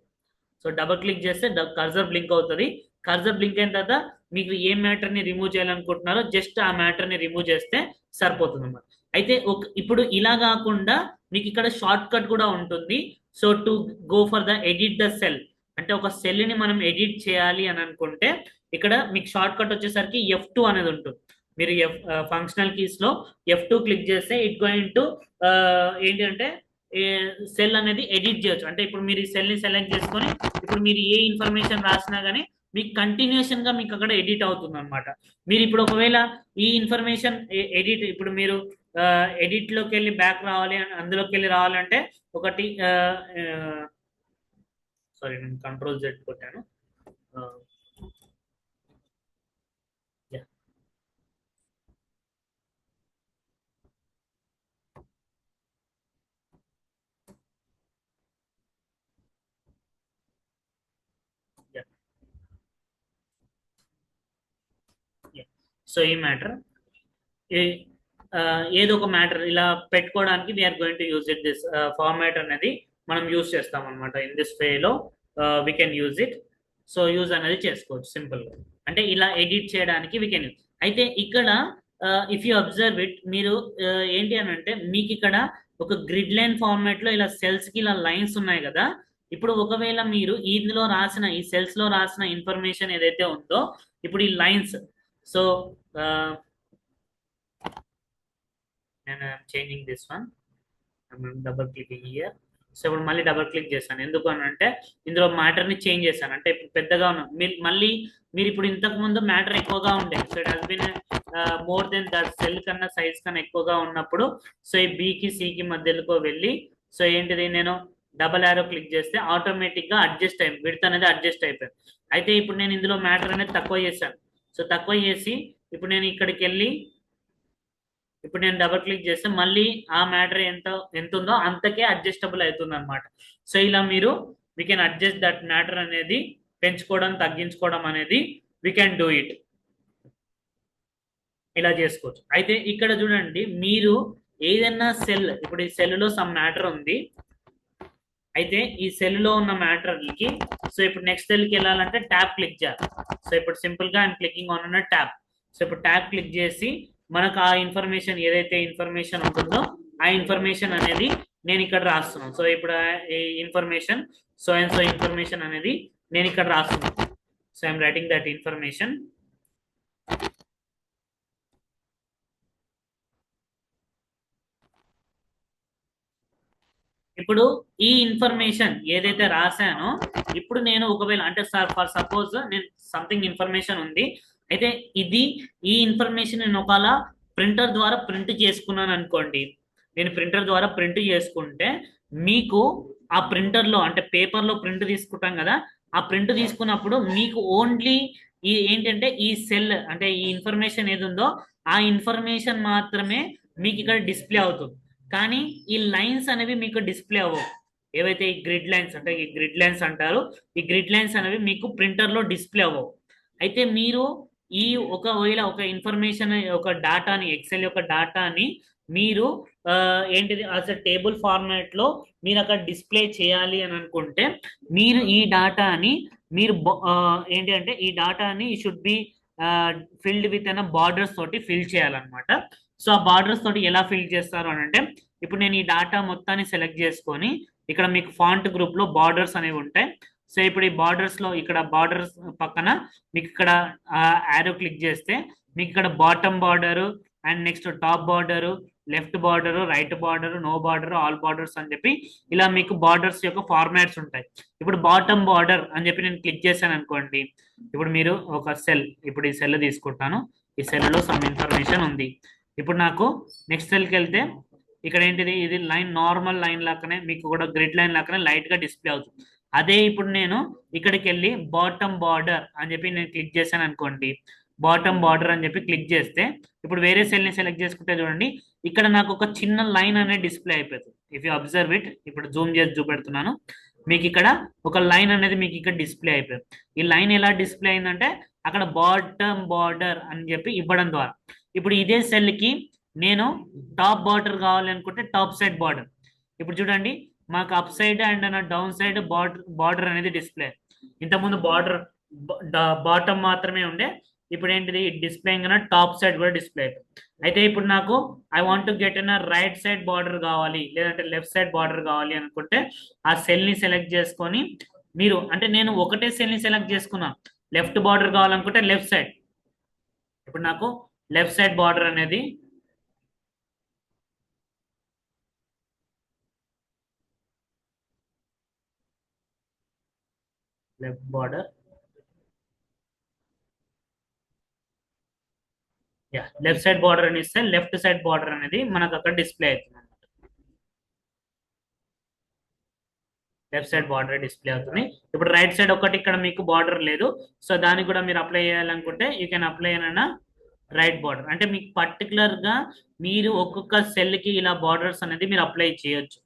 సో డబుల్ క్లిక్ చేస్తే కర్జర్ బ్లింక్ అవుతుంది. కర్జర్ బ్లింక్ అయిన తర్వాత మీకు ఏ మ్యాటర్ ని రిమూవ్ చేయాలనుకుంటున్నారో జస్ట్ ఆ మ్యాటర్ ని రిమూవ్ చేస్తే సరిపోతుంది అన్నమాట. అయితే ఇప్పుడు ఇలా కాకుండా మీకు ఇక్కడ షార్ట్ కట్ కూడా ఉంటుంది. So to go for the edit the cell, అంటే ఒక సెల్ ని మనం ఎడిట్ చేయాలి అని అనుకుంటే ఇక్కడ మీకు షార్ట్ కట్ వచ్చేసరికి F2 అనేది ఉంటుంది. మీరు ఫంక్షనల్ కీస్ లో F2 క్లిక్ చేస్తే ఇట్ గోయింగ్ టు ఏంటంటే సెల్ అనేది ఎడిట్ చేయొచ్చు. అంటే ఇప్పుడు మీరు ఈ సెల్ ని సెలెక్ట్ చేసుకొని ఇప్పుడు మీరు ఏ ఇన్ఫర్మేషన్ రాసినా కానీ మీకు కంటిన్యూషన్ గా మీకు అక్కడ ఎడిట్ అవుతుంది అనమాట. మీరు ఇప్పుడు ఒకవేళ ఈ ఇన్ఫర్మేషన్ ఎడిట్ ఇప్పుడు మీరు ఎడిట్ లోకి వెళ్ళి బ్యాక్ రావాలి అందులోకి వెళ్ళి రావాలంటే ఒకటి సారీ నేను Ctrl+Z కొట్టాను. సో ఈ మ్యాటర్ ఏదో ఒక మ్యాటర్ ఇలా పెట్టుకోవడానికి we're going to use it this format అనేది మనం యూజ్ చేస్తాం అనమాట. ఇన్ దిస్ వేలో we can use it. So use అనేది చేసుకోవచ్చు సింపుల్ గా, అంటే ఇలా ఎడిట్ చేయడానికి వీ కెన్ యూజ్. అయితే ఇక్కడ ఇఫ్ యూ అబ్జర్వ్ ఇట్, మీరు ఏంటి అని అంటే మీకు ఇక్కడ ఒక గ్రిడ్ లైన్ ఫార్మాట్ లో ఇలా సెల్స్ కి ఇలా లైన్స్ ఉన్నాయి కదా. ఇప్పుడు ఒకవేళ మీరు ఇందులో రాసిన ఈ సెల్స్ లో రాసిన ఇన్ఫర్మేషన్ ఏదైతే ఉందో, ఇప్పుడు ఈ లైన్స్, సో నేను changing this one, double clicking here. So ఇప్పుడు మళ్ళీ డబుల్ క్లిక్ చేశాను, ఎందుకు అని అంటే ఇందులో మ్యాటర్ ని చేంజ్ చేశాను. అంటే ఇప్పుడు పెద్దగా ఉన్న మళ్ళీ మీరు ఇప్పుడు ఇంతకు ముందు మ్యాటర్ ఎక్కువగా ఉండే, so it has been more than that, cell కన్నా సైజ్ కన్నా ఎక్కువగా ఉన్నప్పుడు సో ఈ బికి సికి మధ్యలో వెళ్ళి, సో ఏంటిది నేను డబల్ యారో క్లిక్ చేస్తే ఆటోమేటిక్ గా అడ్జస్ట్ అయింది, విడ్త్ అనేది అడ్జస్ట్ అయిపోయింది. అయితే ఇప్పుడు నేను ఇందులో మ్యాటర్ అనేది తక్కువ చేశాను. సో తక్కువ చేసి ఇప్పుడు నేను ఇక్కడికి వెళ్ళి ఇప్పుడు నేను డబుల్ క్లిక్ చేస్తే మళ్ళీ ఆ మ్యాటర్ ఎంత ఉందో అంతకే అడ్జస్టబుల్ అవుతుంది అనమాట. సో ఇలా మీరు we can adjust that matter అనేది, పెంచుకోవడం తగ్గించుకోవడం అనేది వీ కెన్ డూ ఇట్, ఇలా చేసుకోవచ్చు. అయితే ఇక్కడ చూడండి, మీరు ఏదైనా సెల్, ఇప్పుడు ఈ సెల్లో సమ్ మ్యాటర్ ఉంది, అయితే ఈ సెల్లో ఉన్న మ్యాటర్కి సో ఇప్పుడు నెక్స్ట్ సెల్కి వెళ్ళాలంటే ట్యాబ్ క్లిక్ చేయాలి. సో ఇప్పుడు సింపుల్ గా I'm clicking on tab. So ఇప్పుడు ట్యాబ్ క్లిక్ చేసి మనకు ఆ ఇన్ఫర్మేషన్ ఏదైతే ఇన్ఫర్మేషన్ ఉంటుందో ఆ ఇన్ఫర్మేషన్ అనేది నేను ఇక్కడ రాస్తున్నాను. సో ఇప్పుడు ఈ information so and so information అనేది నేను ఇక్కడ రాస్తున్నాను. So I'm writing that information. ఇప్పుడు ఈ ఇన్ఫర్మేషన్ ఏదైతే రాశానో, ఇప్పుడు నేను ఒకవేళ అంటే ఫర్ సపోజ్ నేను సంథింగ్ ఇన్ఫర్మేషన్ ఉంది, అయితే ఈ ఇన్ఫర్మేషన్ నేను ఒకవేళ ప్రింటర్ ద్వారా ప్రింట్ చేసుకున్నాను అనుకోండి. నేను ప్రింటర్ ద్వారా ప్రింట్ చేసుకుంటే మీకు ఆ ప్రింటర్లో అంటే పేపర్లో ప్రింట్ తీసుకుంటాం కదా, ఆ ప్రింట్ తీసుకున్నప్పుడు మీకు ఓన్లీ ఈ ఏంటంటే ఈ సెల్ అంటే ఈ ఇన్ఫర్మేషన్ ఏది ఉందో ఆ ఇన్ఫర్మేషన్ మాత్రమే మీకు ఇక్కడ డిస్ప్లే అవుతుంది. కానీ ఈ లైన్స్ అనేవి మీకు డిస్ప్లే అవ్వవు. ఏవైతే ఈ గ్రిడ్ లైన్స్ అంటే ఈ గ్రిడ్ లైన్స్ అంటారు, ఈ గ్రిడ్ లైన్స్ అనేవి మీకు ప్రింటర్లో డిస్ప్లే అవ్వవు. అయితే మీరు ఈ ఒకవేళ ఒక ఇన్ఫర్మేషన్ ఒక డాటాని ఎక్సెల్ యొక్క డాటాని మీరు ఏంటిది యాజ్ అ టేబుల్ ఫార్మాట్ లో మీరు అక్కడ డిస్ప్లే చేయాలి అని అనుకుంటే, మీరు ఈ డాటాని మీరు ఏంటి అంటే ఈ డాటాని షుడ్ బి ఫిల్డ్ విత్ అన్న బార్డర్స్ తోటి ఫిల్ చేయాలన్నమాట. సో ఆ బార్డర్స్ తోటి ఎలా ఫిల్ చేస్తారు అని అంటే, ఇప్పుడు నేను ఈ డాటా మొత్తాన్ని సెలెక్ట్ చేసుకొని ఇక్కడ మీకు ఫాంట్ గ్రూప్ లో బార్డర్స్ అనేవి ఉంటాయి. సో ఇప్పుడు ఈ బార్డర్స్ లో ఇక్కడ బార్డర్స్ పక్కన మీకు ఇక్కడ యారో క్లిక్ చేస్తే మీకు ఇక్కడ bottom border and next top border, left border, right border, no border, all borders అని చెప్పి ఇలా మీకు బార్డర్స్ యొక్క ఫార్మాట్స్ ఉంటాయి. ఇప్పుడు బాటమ్ బార్డర్ అని చెప్పి నేను క్లిక్ చేశాను అనుకోండి, ఇప్పుడు మీరు ఒక సెల్, ఇప్పుడు ఈ సెల్ తీసుకుంటాను, ఈ సెల్లో సమ్ ఇన్ఫర్మేషన్ ఉంది. ఇప్పుడు నాకు నెక్స్ట్ సెల్కి వెళ్తే ఇక్కడ ఏంటిది, ఇది లైన్ నార్మల్ లైన్ లాగానే మీకు కూడా గ్రిడ్ లైన్ లాగానే లైట్ గా డిస్ప్లే అవుతుంది. అదే ఇప్పుడు నేను ఇక్కడికి వెళ్ళి బాటమ్ బార్డర్ అని చెప్పి నేను క్లిక్ చేశాను అనుకోండి, బాటమ్ బార్డర్ అని చెప్పి క్లిక్ చేస్తే ఇప్పుడు వేరే సెల్ ని సెలెక్ట్ చేసుకుంటే చూడండి, ఇక్కడ నాకు ఒక చిన్న లైన్ అనేది డిస్ప్లే అయిపోతుంది. ఇఫ్ యూ అబ్జర్వ్ ఇట్, ఇప్పుడు జూమ్ చేసి చూపెడుతున్నాను, మీకు ఇక్కడ ఒక లైన్ అనేది మీకు ఇక్కడ డిస్ప్లే అయిపోయింది. ఈ లైన్ ఎలా డిస్ప్లే అయిందంటే అక్కడ బాటమ్ బార్డర్ అని చెప్పి ఇవ్వడం ద్వారా. ఇప్పుడు ఇదే సెల్ కి నేను టాప్ బార్డర్ కావాలి అనుకుంటే టాప్ సైడ్ బార్డర్, ఇప్పుడు చూడండి మాకు up side and down side border అనేది డిస్ప్లే. ఇంతకుముందు బార్డర్ బాటమ్ మాత్రమే ఉండే, ఇప్పుడు ఏంటిది డిస్ప్లే టాప్ సైడ్ కూడా డిస్ప్లే అయిపోయింది. అయితే ఇప్పుడు నాకు ఐ వాంట్ టు గెట్ అన్న రైట్ సైడ్ బార్డర్ కావాలి లేదంటే లెఫ్ట్ సైడ్ బార్డర్ కావాలి అనుకుంటే ఆ సెల్ ని సెలెక్ట్ చేసుకొని మీరు అంటే నేను ఒకటే సెల్ ని సెలెక్ట్ చేసుకున్నా, లెఫ్ట్ బార్డర్ కావాలనుకుంటే లెఫ్ట్ సైడ్, ఇప్పుడు నాకు లెఫ్ట్ సైడ్ బార్డర్ అనేది left border left side border అని ఇస్తే లెఫ్ట్ సైడ్ బార్డర్ అనేది మనకు అక్కడ డిస్ప్లే అవుతుంది. లెఫ్ట్ సైడ్ బార్డర్ డిస్ప్లే అవుతుంది. ఇప్పుడు రైట్ సైడ్ ఒకటి ఇక్కడ మీకు బార్డర్ లేదు, సో దానికి కూడా మీరు అప్లై చేయాలనుకుంటే యూ కెన్ అప్లై అన్న రైట్ బార్డర్. అంటే మీకు పర్టికులర్ గా మీరు ఒక్కొక్క సెల్ కి ఇలా బార్డర్స్ అనేది మీరు అప్లై చేయొచ్చు,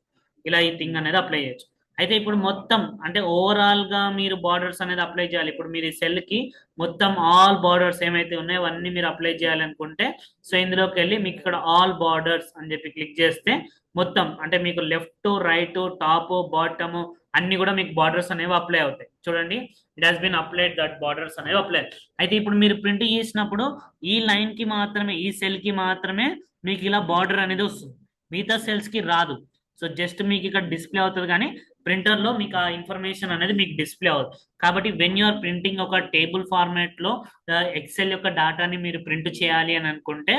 ఇలా ఈ థింగ్ అనేది అప్లై చేయొచ్చు. అయితే ఇప్పుడు మొత్తం అంటే ఓవరాల్ గా మీరు బార్డర్స్ అనేది అప్లై చేయాలి. ఇప్పుడు మీరు ఈ సెల్ కి మొత్తం ఆల్ బార్డర్స్ ఏమైతే ఉన్నాయో అవన్నీ మీరు అప్లై చేయాలనుకుంటే, సో ఇందులోకి వెళ్ళి మీకు ఇక్కడ ఆల్ బార్డర్స్ అని చెప్పి క్లిక్ చేస్తే మొత్తం అంటే మీకు లెఫ్ట్ రైట్ టాప్ బాటమ్ అన్ని కూడా మీకు బార్డర్స్ అనేవి అప్లై అవుతాయి. చూడండి, it has been applied that borders అనేవి అప్లై. అయితే ఇప్పుడు మీరు ప్రింట్ చేసినప్పుడు ఈ లైన్ కి మాత్రమే, ఈ సెల్ కి మాత్రమే మీకు ఇలా బార్డర్ అనేది వస్తుంది, మిగతా సెల్స్ కి రాదు. సో జస్ట్ మీకు ఇక్కడ డిస్ప్లే అవుతుంది కానీ ప్రింటర్ లో మీకు ఆ ఇన్ఫర్మేషన్ అనేది మీకు డిస్ప్లే అవుతుంది. కాబట్టి వెన్ యూఆర్ ప్రింటింగ్ ఒక టేబుల్ ఫార్మాట్ లో ఎక్సెల్ యొక్క డాటాని మీరు ప్రింట్ చేయాలి అని అనుకుంటే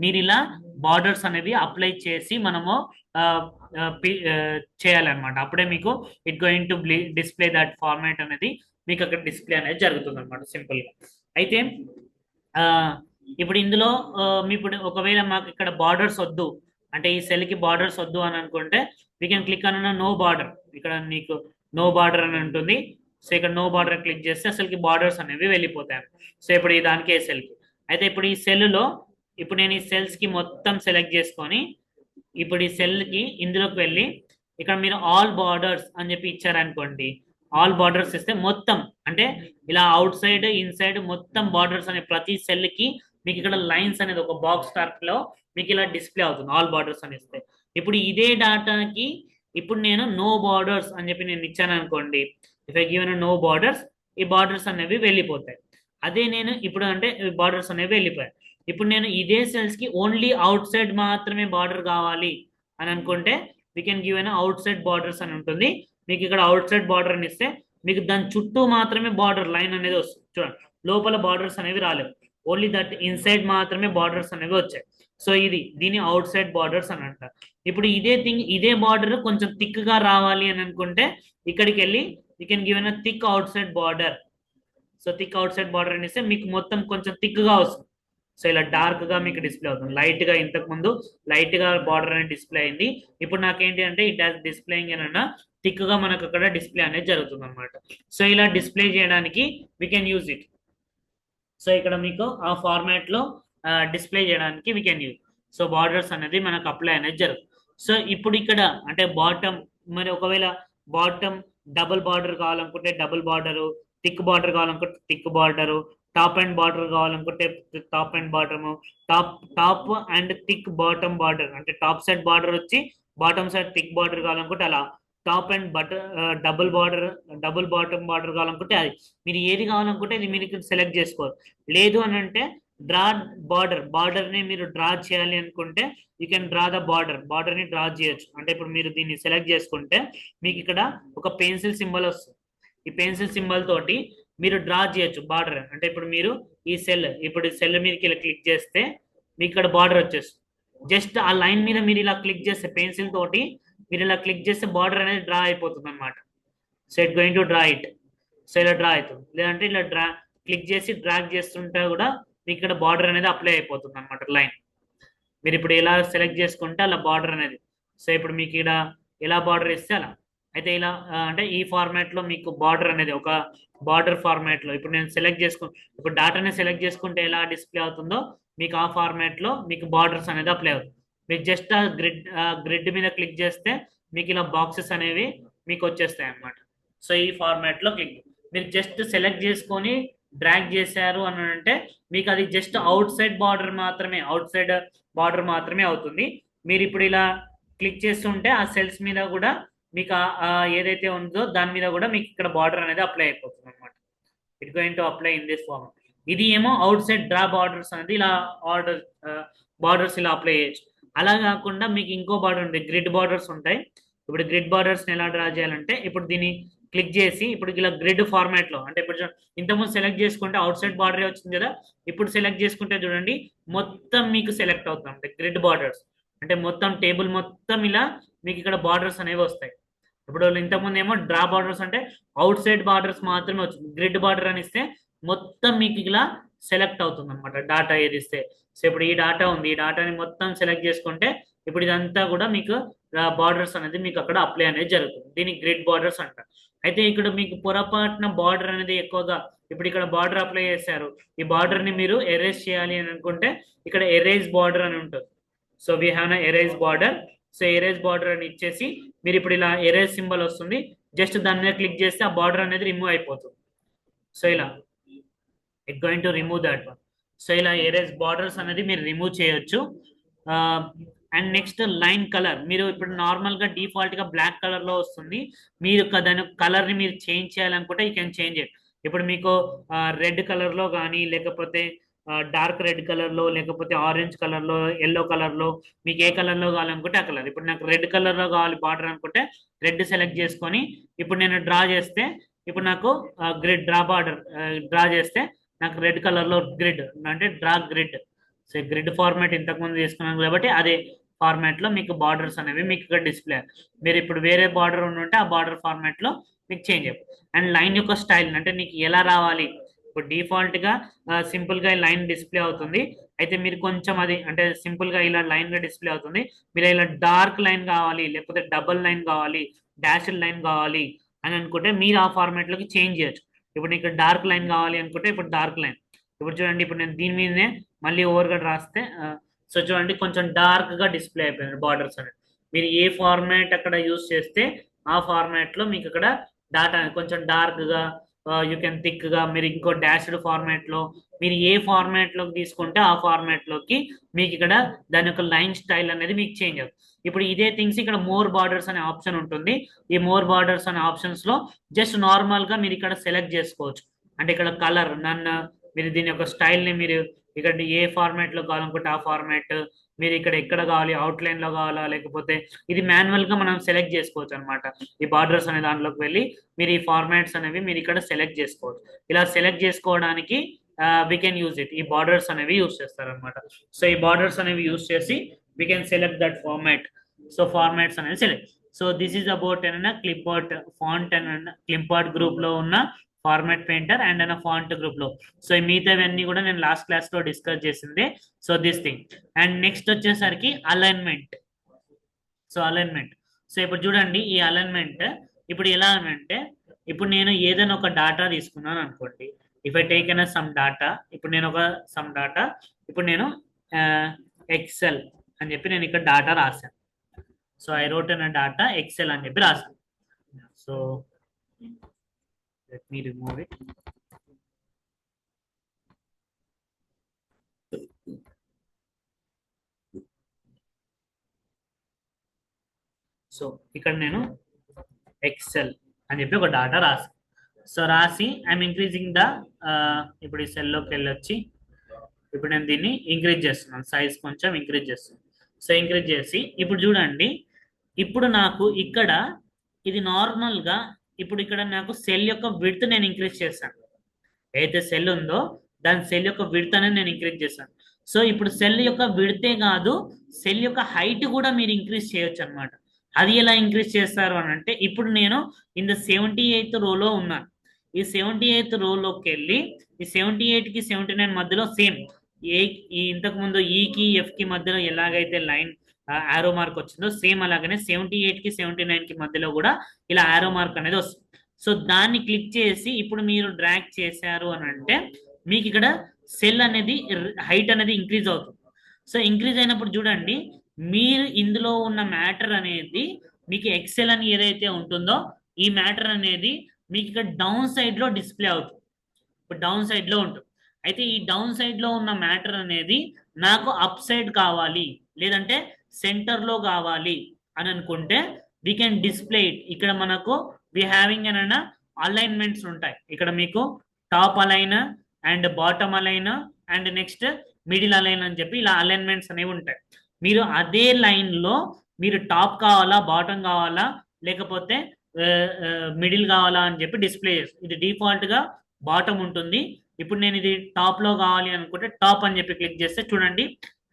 మీరు ఇలా బార్డర్స్ అనేవి అప్లై చేసి మనము చేయాలన్నమాట. అప్పుడే మీకు it going to display that format అనేది మీకు అక్కడ డిస్ప్లే అనేది జరుగుతుంది అనమాట, సింపుల్ గా. అయితే ఆ, ఇప్పుడు ఇందులో ఇప్పుడు ఒకవేళ మాకు ఇక్కడ బార్డర్స్ వద్దు అంటే ఈ సెల్ కి బార్డర్స్ వద్దు అని అనుకుంటే వీ కెన్ క్లిక్ అన్న నో బార్డర్. ఇక్కడ నీకు నో బార్డర్ అని ఉంటుంది. సో ఇక్కడ నో బార్డర్ క్లిక్ చేస్తే అసలుకి బార్డర్స్ అనేవి వెళ్ళిపోతాయి. సో ఇప్పుడు ఈ దానికి సెల్ కి అయితే ఇప్పుడు ఈ సెల్లో ఇప్పుడు నేను ఈ సెల్స్ కి మొత్తం సెలెక్ట్ చేసుకొని ఇప్పుడు ఈ సెల్ కి ఇందులోకి వెళ్ళి ఇక్కడ మీరు ఆల్ బార్డర్స్ అని చెప్పి ఇచ్చారనుకోండి, ఆల్ బార్డర్స్ ఇస్తే మొత్తం అంటే ఇలా అవుట్ సైడ్ ఇన్సైడ్ మొత్తం బార్డర్స్ అనే ప్రతి సెల్ కి మీకు ఇక్కడ లైన్స్ అనేది ఒక బాక్స్ టైప్ లో మీకు ఇలా డిస్ప్లే అవుతుంది ఆల్ బార్డర్స్ అని ఇస్తే. ఇప్పుడు ఇదే డాటాకి ఇప్పుడు నేను నో బార్డర్స్ అని చెప్పి నేను ఇచ్చాను అనుకోండి, if I given no borders, ఈ బార్డర్స్ అనేవి వెళ్ళిపోతాయి. అదే నేను ఇప్పుడు అంటే బార్డర్స్ అనేవి వెళ్ళిపోయాయి. ఇప్పుడు నేను ఇదే సెల్స్ కి ఓన్లీ అవుట్ సైడ్ మాత్రమే బార్డర్ కావాలి అని అనుకుంటే we can give an out side borders అని ఉంటుంది. మీకు ఇక్కడ అవుట్ సైడ్ బార్డర్ అని ఇస్తే మీకు దాని చుట్టూ మాత్రమే బార్డర్ లైన్ అనేది వస్తుంది. చూడండి, లోపల బార్డర్స్ అనేవి రాలేవు, ఓన్లీ దట్ ఇన్సైడ్ మాత్రమే బార్డర్స్ అనేవి వచ్చాయి. సో దీని అవుట్ సైడ్ బార్డర్స్ అని అంటారు. ఇప్పుడు ఇదే బార్డర్ కొంచెం థిక్ గా రావాలి అని అనుకుంటే ఇక్కడికి వెళ్ళి you can give an thick out side border. So thick out side border అని ఇస్తే మీకు మొత్తం కొంచెం థిక్ గా వస్తుంది. సో ఇలా డార్క్ గా మీకు డిస్ప్లే అవుతుంది. లైట్ గా ఇంతకు ముందు లైట్ గా బార్డర్ అనేది డిస్ప్లే అయింది, ఇప్పుడు నాకేంటి అంటే ఇట్ హాస్ డిస్ప్లేయింగ్ అన్న థిక్ గా మనకు అక్కడ డిస్ప్లే అనేది జరుగుతుంది అనమాట. సో ఇలా డిస్ప్లే చేయడానికి we can use it. So ఇక్కడ మీకు ఆ ఫార్మాట్ లో డిస్ప్లే చేయడానికి we can use. So borders అనేది మనకు అప్లై అనేది జరుగుతుంది. సో ఇప్పుడు ఇక్కడ అంటే బాటమ్, మరి ఒకవేళ బాటమ్ డబుల్ బార్డర్ కావాలనుకుంటే డబుల్ బార్డరు, థిక్ బార్డర్ కావాలనుకుంటే thick border, top and border కావాలనుకుంటే top and bottom, top and thick bottom border అంటే టాప్ సైడ్ బార్డర్ వచ్చి బాటమ్ సైడ్ థిక్ బార్డర్ కావాలనుకుంటే అలా, top and double border double bottom border కావాలనుకుంటే అది, మీరు ఏది కావాలనుకుంటే అది మీరు సెలెక్ట్ చేసుకోవాలి. లేదు అని అంటే డ్రా బార్డర్ ని మీరు డ్రా చేయాలి అనుకుంటే you can draw the border ని డ్రా చేయొచ్చు. అంటే ఇప్పుడు మీరు దీన్ని సెలెక్ట్ చేసుకుంటే మీకు ఇక్కడ ఒక పెన్సిల్ సింబల్ వస్తుంది. ఈ పెన్సిల్ సింబల్ తోటి మీరు డ్రా చేయొచ్చు బార్డర్. అంటే ఇప్పుడు మీరు ఈ సెల్ మీదకి ఇలా క్లిక్ చేస్తే మీకు ఇక్కడ బార్డర్ వచ్చేస్తుంది. జస్ట్ ఆ లైన్ మీద మీరు ఇలా క్లిక్ చేస్తే పెన్సిల్ తోటి మీరు ఇలా క్లిక్ చేస్తే బార్డర్ అనేది డ్రా అయిపోతుంది అనమాట. So it going to draw it. So ఇలా డ్రా అవుతుంది. లేదంటే ఇలా క్లిక్ చేసి డ్రాగ్ చేస్తుంటే కూడా మీకు ఇక్కడ బార్డర్ అనేది అప్లై అయిపోతుంది అనమాట లైన్. మీరు ఇప్పుడు ఎలా సెలెక్ట్ చేసుకుంటే అలా బార్డర్ అనేది. సో ఇప్పుడు మీకు ఇక్కడ ఎలా బార్డర్ ఇస్తే అలా. అయితే ఇలా అంటే ఈ ఫార్మాట్ లో మీకు బార్డర్ అనేది ఒక బార్డర్ ఫార్మాట్ లో ఇప్పుడు నేను ఇప్పుడు డాటాని సెలెక్ట్ చేసుకుంటే ఎలా డిస్ప్లే అవుతుందో మీకు ఆ ఫార్మాట్ లో మీకు బార్డర్స్ అనేది అప్లై అవుతుంది. మీరు జస్ట్ ఆ గ్రిడ్ మీద క్లిక్ చేస్తే మీకు ఇలా బాక్సెస్ అనేవి మీకు వచ్చేస్తాయి అన్నమాట. సో ఈ ఫార్మాట్ లో క్లిక్ మీరు జస్ట్ సెలెక్ట్ చేసుకొని డ్రాగ్ చేశారు అని అంటే మీకు అది జస్ట్ అవుట్ సైడ్ బార్డర్ మాత్రమే అవుతుంది. మీరు ఇప్పుడు ఇలా క్లిక్ చేస్తుంటే ఆ సెల్స్ మీద కూడా మీకు ఏదైతే ఉందో దాని మీద కూడా మీకు ఇక్కడ బార్డర్ అనేది అప్లై అయిపోతుంది అనమాట. It going to apply in this form. ఇది ఏమో అవుట్ సైడ్ డ్రా బార్డర్స్ అనేది ఇలా బార్డర్స్ ఇలా అప్లై చేయొచ్చు. అలా కాకుండా మీకు ఇంకో బార్డర్ ఉంది, గ్రిడ్ బార్డర్స్ ఉంటాయి. ఇప్పుడు గ్రిడ్ బార్డర్స్ ఎలా డ్రా చేయాలంటే ఇప్పుడు దీన్ని క్లిక్ చేసి ఇప్పుడు ఇలా గ్రిడ్ ఫార్మాట్ లో అంటే ఇప్పుడు ఇంతకుముందు సెలెక్ట్ చేసుకుంటే అవుట్ సైడ్ బార్డర్ వచ్చింది కదా, ఇప్పుడు సెలెక్ట్ చేసుకుంటే చూడండి మొత్తం మీకు సెలెక్ట్ అవుతుంది అంటే గ్రిడ్ బార్డర్స్ అంటే మొత్తం టేబుల్ మొత్తం ఇలా మీకు ఇక్కడ బార్డర్స్ అనేవి వస్తాయి. ఇప్పుడు ఇంతకుముందు ఏమో డ్రా బార్డర్స్ అంటే అవుట్ సైడ్ బార్డర్స్ మాత్రమే వచ్చింది, గ్రిడ్ బార్డర్ అని ఇస్తే మొత్తం మీకు ఇలా సెలెక్ట్ అవుతుంది అనమాట డాటా ఏది ఇస్తే. సో ఇప్పుడు ఈ డాటా ఉంది, ఈ డాటాని మొత్తం సెలెక్ట్ చేసుకుంటే ఇప్పుడు ఇదంతా కూడా మీకు బార్డర్స్ అనేది మీకు అక్కడ అప్లై అనేది జరుగుతుంది. దీనికి గ్రిడ్ బార్డర్స్ అంటారు. అయితే ఇక్కడ మీకు పొరపాటున బార్డర్ అనేది ఎక్కువగా ఇప్పుడు ఇక్కడ బార్డర్ అప్లై చేశారు, ఈ బార్డర్ ని మీరు ఎరేజ్ చేయాలి అని అనుకుంటే ఇక్కడ ఎరేజ్ బార్డర్ అని ఉంటుంది. So we have erase border. So erase border అని ఇచ్చేసి మీరు ఇప్పుడు ఇలా ఎరేజ్ సింబల్ వస్తుంది, జస్ట్ దాని మీద క్లిక్ చేస్తే ఆ బార్డర్ అనేది రిమూవ్ అయిపోతుంది. సో ఇలా it going to remove that one. So ఇలా ఏరేస్ బార్డర్స్ అనేది మీరు రిమూవ్ చేయొచ్చు. అండ్ నెక్స్ట్ లైన్ కలర్, మీరు ఇప్పుడు నార్మల్ గా డిఫాల్ట్ గా బ్లాక్ కలర్ లో వస్తుంది. మీరు దాని కలర్ ని మీరు చేంజ్ చేయాలనుకుంటే యూ కెన్ చేంజ్ ఇట్. ఇప్పుడు మీకు రెడ్ కలర్ లో కానీ, లేకపోతే డార్క్ రెడ్ కలర్ లో, లేకపోతే ఆరెంజ్ కలర్ లో, ఎల్లో కలర్ లో, మీకు ఏ కలర్ లో కావాలనుకుంటే ఆ కలర్. ఇప్పుడు నాకు రెడ్ కలర్ లో కావాలి బార్డర్ అనుకుంటే రెడ్ సెలెక్ట్ చేసుకొని ఇప్పుడు నేను డ్రా చేస్తే, ఇప్పుడు నాకు గ్రిడ్ డ్రా బార్డర్ డ్రా చేస్తే నాకు రెడ్ కలర్ లో గ్రిడ్ అంటే draw grid. So grid format ఇంతకు ముందు తీసుకున్నాను కాబట్టి అదే ఫార్మాట్ లో మీకు బార్డర్స్ అనేవి మీకు ఇక్కడ డిస్ప్లే. మీరు ఇప్పుడు వేరే బార్డర్ ఉంటే ఆ బార్డర్ ఫార్మాట్ లో మీకు చేంజ్ అయిపోతుంది. అండ్ లైన్ యొక్క స్టైల్ అంటే నీకు ఎలా రావాలి. ఇప్పుడు డిఫాల్ట్ గా సింపుల్ గా లైన్ డిస్ప్లే అవుతుంది. అయితే మీరు కొంచెం అది అంటే సింపుల్ గా ఇలా లైన్ గా డిస్ప్లే అవుతుంది. మీరు ఇలా డార్క్ లైన్ కావాలి, లేకపోతే డబుల్ లైన్ కావాలి, డాష్డ్ లైన్ కావాలి అని అనుకుంటే మీరు ఆ ఫార్మాట్ లోకి చేంజ్ చేయొచ్చు. ఇప్పుడు నీకు డార్క్ లైన్ కావాలి అనుకుంటే ఇప్పుడు డార్క్ లైన్. ఇప్పుడు చూడండి, ఇప్పుడు నేను దీని మీదనే మళ్ళీ ఓవర్గా రాస్తే సో చూడండి కొంచెం డార్క్ గా డిస్ప్లే అయిపోయింది బార్డర్స్ అనేది. మీరు ఏ ఫార్మాట్ అక్కడ యూజ్ చేస్తే ఆ ఫార్మాట్ లో మీకు ఇక్కడ డాటా కొంచెం డార్క్ గా, యూ కెన్ థిక్ గా, మీరు ఇంకో డాష్డ్ ఫార్మాట్ లో మీరు ఏ ఫార్మాట్ లోకి తీసుకుంటే ఆ ఫార్మాట్ లోకి మీకు ఇక్కడ దాని యొక్క లైన్ స్టైల్ అనేది మీకు చేంజ్ అవుతుంది. ఇప్పుడు ఇదే థింగ్స్ ఇక్కడ మోర్ బార్డర్స్ అనే ఆప్షన్ ఉంటుంది. ఈ మోర్ బార్డర్స్ అనే ఆప్షన్స్ లో జస్ట్ నార్మల్ గా మీరు ఇక్కడ సెలెక్ట్ చేసుకోవచ్చు. అంటే ఇక్కడ కలర్ నన్ను మీరు దీని యొక్క స్టైల్ ని మీరు ఇక్కడ ఏ ఫార్మాట్ లో కావాలనుకుంటే ఆ ఫార్మాట్, మీరు ఇక్కడ ఎక్కడ కావాలి, అవుట్ లైన్ లో కావాలా, లేకపోతే ఇది మాన్యువల్ గా మనం సెలెక్ట్ చేసుకోవచ్చు అనమాట. ఈ బార్డర్స్ అనే దాంట్లోకి వెళ్ళి మీరు ఈ ఫార్మాట్స్ అనేవి మీరు ఇక్కడ సెలెక్ట్ చేసుకోవచ్చు. ఇలా సెలెక్ట్ చేసుకోవడానికి వి కెన్ యూజ్ ఇట్. ఈ బార్డర్స్ అనేవి యూజ్ చేస్తారనమాట. సో ఈ బార్డర్స్ అనేవి యూజ్ చేసి we can select that format. So formats అనేది select. So this is about ఏమైనా clip art font and clip art group లో ఉన్న ఫార్మాట్ పెయింటర్ అండ్ అన్న ఫాంట్ గ్రూప్ లో. సో మిగతావన్నీ కూడా నేను లాస్ట్ క్లాస్ లో డిస్కస్ చేసింది. So this thing. And next వచ్చేసరికి అలైన్మెంట్. సో అలైన్మెంట్, సో ఇప్పుడు చూడండి ఈ అలైన్మెంట్ ఇప్పుడు ఎలా అంటే, ఇప్పుడు నేను ఏదైనా ఒక డాటా తీసుకున్నాను అనుకోండి. If I take an some data, ఇప్పుడు నేను ఒక సమ్ డాటా, ఇప్పుడు నేను ఎక్సెల్ అని చెప్పి నేను ఇక్కడ డాటా రాశాను. సో ఐ రోట్ అన్న డాటా ఎక్సెల్ అని చెప్పి రాశాను. So let me remove it. So ఇక్కడ నేను ఎక్సెల్ అని చెప్పి ఒక డాటా రాసి, సో రాసి ఐఎమ్ ఇంక్రీజింగ్ ద ఇప్పుడు ఈ సెల్లోకి వెళ్ళొచ్చి ఇప్పుడు నేను దీన్ని ఇంక్రీజ్ చేస్తున్నాను, సైజ్ కొంచెం ఇంక్రీజ్ చేస్తున్నాను. సో ఇంక్రీజ్ చేసి ఇప్పుడు చూడండి, ఇప్పుడు నాకు ఇక్కడ ఇది నార్మల్గా ఇప్పుడు ఇక్కడ నాకు సెల్ యొక్క విడ్త్ నేను ఇంక్రీజ్ చేశాను. ఏదైతే సెల్ ఉందో దాని సెల్ యొక్క విడ్త్ అనేది నేను ఇంక్రీజ్ చేశాను. సో ఇప్పుడు సెల్ యొక్క విడ్తే కాదు, సెల్ యొక్క హైట్ కూడా మీరు ఇంక్రీజ్ చేయొచ్చు అనమాట. అది ఎలా ఇంక్రీజ్ చేస్తారు అని అంటే, ఇప్పుడు నేను ఇన్ ద 78th రోలో ఉన్నాను. ఈ 78th రోలోకి వెళ్ళి ఈ 78 కి 79 మధ్యలో సేమ్ ఈ ఇంతకు ముందు ఈకి ఎఫ్ కి మధ్యలో ఎలాగైతే లైన్ ఆరో మార్క్ వచ్చిందో సేమ్ అలాగనే 78 కి 79 కి మధ్యలో కూడా ఇలా ఆరో మార్క్ అనేది వస్తుంది. సో దాన్ని క్లిక్ చేసి ఇప్పుడు మీరు డ్రాగ్ చేశారు అని అంటే మీకు ఇక్కడ సెల్ అనేది హైట్ అనేది ఇంక్రీజ్ అవుతుంది. సో ఇంక్రీజ్ అయినప్పుడు చూడండి, మీరు ఇందులో ఉన్న మ్యాటర్ అనేది మీకు ఎక్సెల్ అని ఏదైతే ఉంటుందో ఈ మ్యాటర్ అనేది మీకు ఇక్కడ డౌన్ సైడ్ లో డిస్ప్లే అవుతుంది. ఇప్పుడు డౌన్ సైడ్ లో ఉంటుంది. అయితే ఈ డౌన్ సైడ్ లో ఉన్న మ్యాటర్ అనేది నాకు అప్ సైడ్ కావాలి, లేదంటే సెంటర్ లో కావాలి అని అనుకుంటే వీ కెన్ డిస్ప్లే ఇట్. ఇక్కడ మనకు వి హ్యావింగ్ అన్న అలైన్మెంట్స్ ఉంటాయి. ఇక్కడ మీకు top align and bottom align and next middle align అని చెప్పి ఇలా అలైన్మెంట్స్ అనేవి ఉంటాయి. మీరు అదే లైన్ లో మీరు టాప్ కావాలా, బాటమ్ కావాలా, లేకపోతే మిడిల్ కావాలా అని చెప్పి డిస్ప్లే చేస్తుంది. ఇది డిఫాల్ట్ గా బాటమ్ ఉంటుంది. ఇప్పుడు నేను ఇది టాప్ లో కావాలి అనుకుంటే టాప్ అని చెప్పి క్లిక్ చేస్తే చూడండి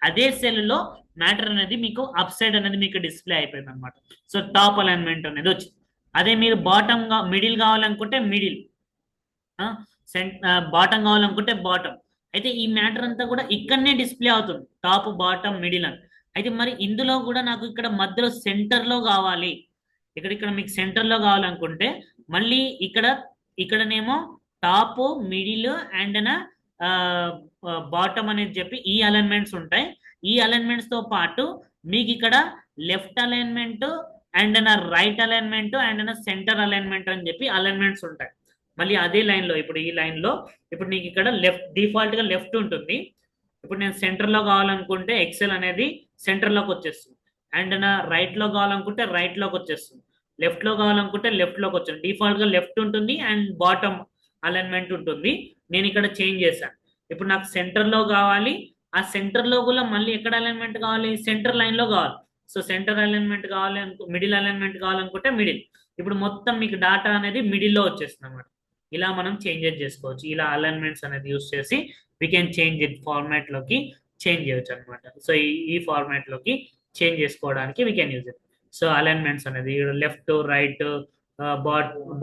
అదే సెల్ లో మ్యాటర్ అనేది మీకు అప్ సైడ్ అనేది మీకు డిస్ప్లే అయిపోయింది అనమాట. సో టాప్ అలైన్మెంట్ అనేది వచ్చింది. అదే మీరు బాటమ్ మిడిల్ కావాలనుకుంటే మిడిల్, బాటమ్ కావాలనుకుంటే బాటమ్. అయితే ఈ మ్యాటర్ అంతా కూడా ఇక్కడనే డిస్ప్లే అవుతుంది, టాప్ బాటమ్ మిడిల్ అని. అయితే మరి ఇందులో కూడా నాకు ఇక్కడ మధ్యలో సెంటర్ లో కావాలి, ఇక్కడ మీకు సెంటర్ లో కావాలనుకుంటే మళ్ళీ ఇక్కడనేమో టాప్ మిడిల్ అండ్ బాటమ్ అనేది చెప్పి ఈ అలైన్మెంట్స్ ఉంటాయి. ఈ అలైన్మెంట్స్ తో పాటు మీకు ఇక్కడ లెఫ్ట్ అలైన్మెంట్ అండ్ నా రైట్ అలైన్మెంట్ అండ్ నా సెంటర్ అలైన్మెంట్ అని చెప్పి అలైన్మెంట్స్ ఉంటాయి. మళ్ళీ అదే లైన్ లో ఇప్పుడు ఈ లైన్ లో ఇప్పుడు నీకు ఇక్కడ లెఫ్ట్ డిఫాల్ట్ గా లెఫ్ట్ ఉంటుంది. ఇప్పుడు నేను సెంటర్ లో కావాలనుకుంటే ఎక్సెల్ అనేది సెంటర్ లోకి వచ్చేస్తుంది. అండ్ నా రైట్ లో కావాలనుకుంటే రైట్ లోకి వచ్చేస్తుంది. లెఫ్ట్ లో కావాలనుకుంటే లెఫ్ట్ లోకి వచ్చేస్తుంది. డిఫాల్ట్ గా లెఫ్ట్ ఉంటుంది అండ్ బాటమ్ అలైన్మెంట్ ఉంటుంది. నేను ఇక్కడ చేంజ్ చేశాను. ఇప్పుడు నాకు సెంటర్ లో కావాలి. ఆ సెంటర్ లో కూడా మళ్ళీ ఎక్కడ అలైన్మెంట్ కావాలి, సెంటర్ లైన్ లో కావాలి. సో సెంటర్ అలైన్మెంట్ కావాలి మిడిల్ అలైన్మెంట్ కావాలనుకుంటే మిడిల్. ఇప్పుడు మొత్తం మీకు డాటా అనేది మిడిల్ లో వచ్చేస్తుంది అనమాట. ఇలా మనం చేంజెస్ చేసుకోవచ్చు. ఇలా అలైన్మెంట్స్ అనేది యూస్ చేసి we can change it format లోకి చేంజ్ చేయొచ్చు అనమాట. సో ఈ ఫార్మాట్ లోకి చేంజ్ చేసుకోవడానికి we can use it. So alignments అనేది లెఫ్ట్ రైట్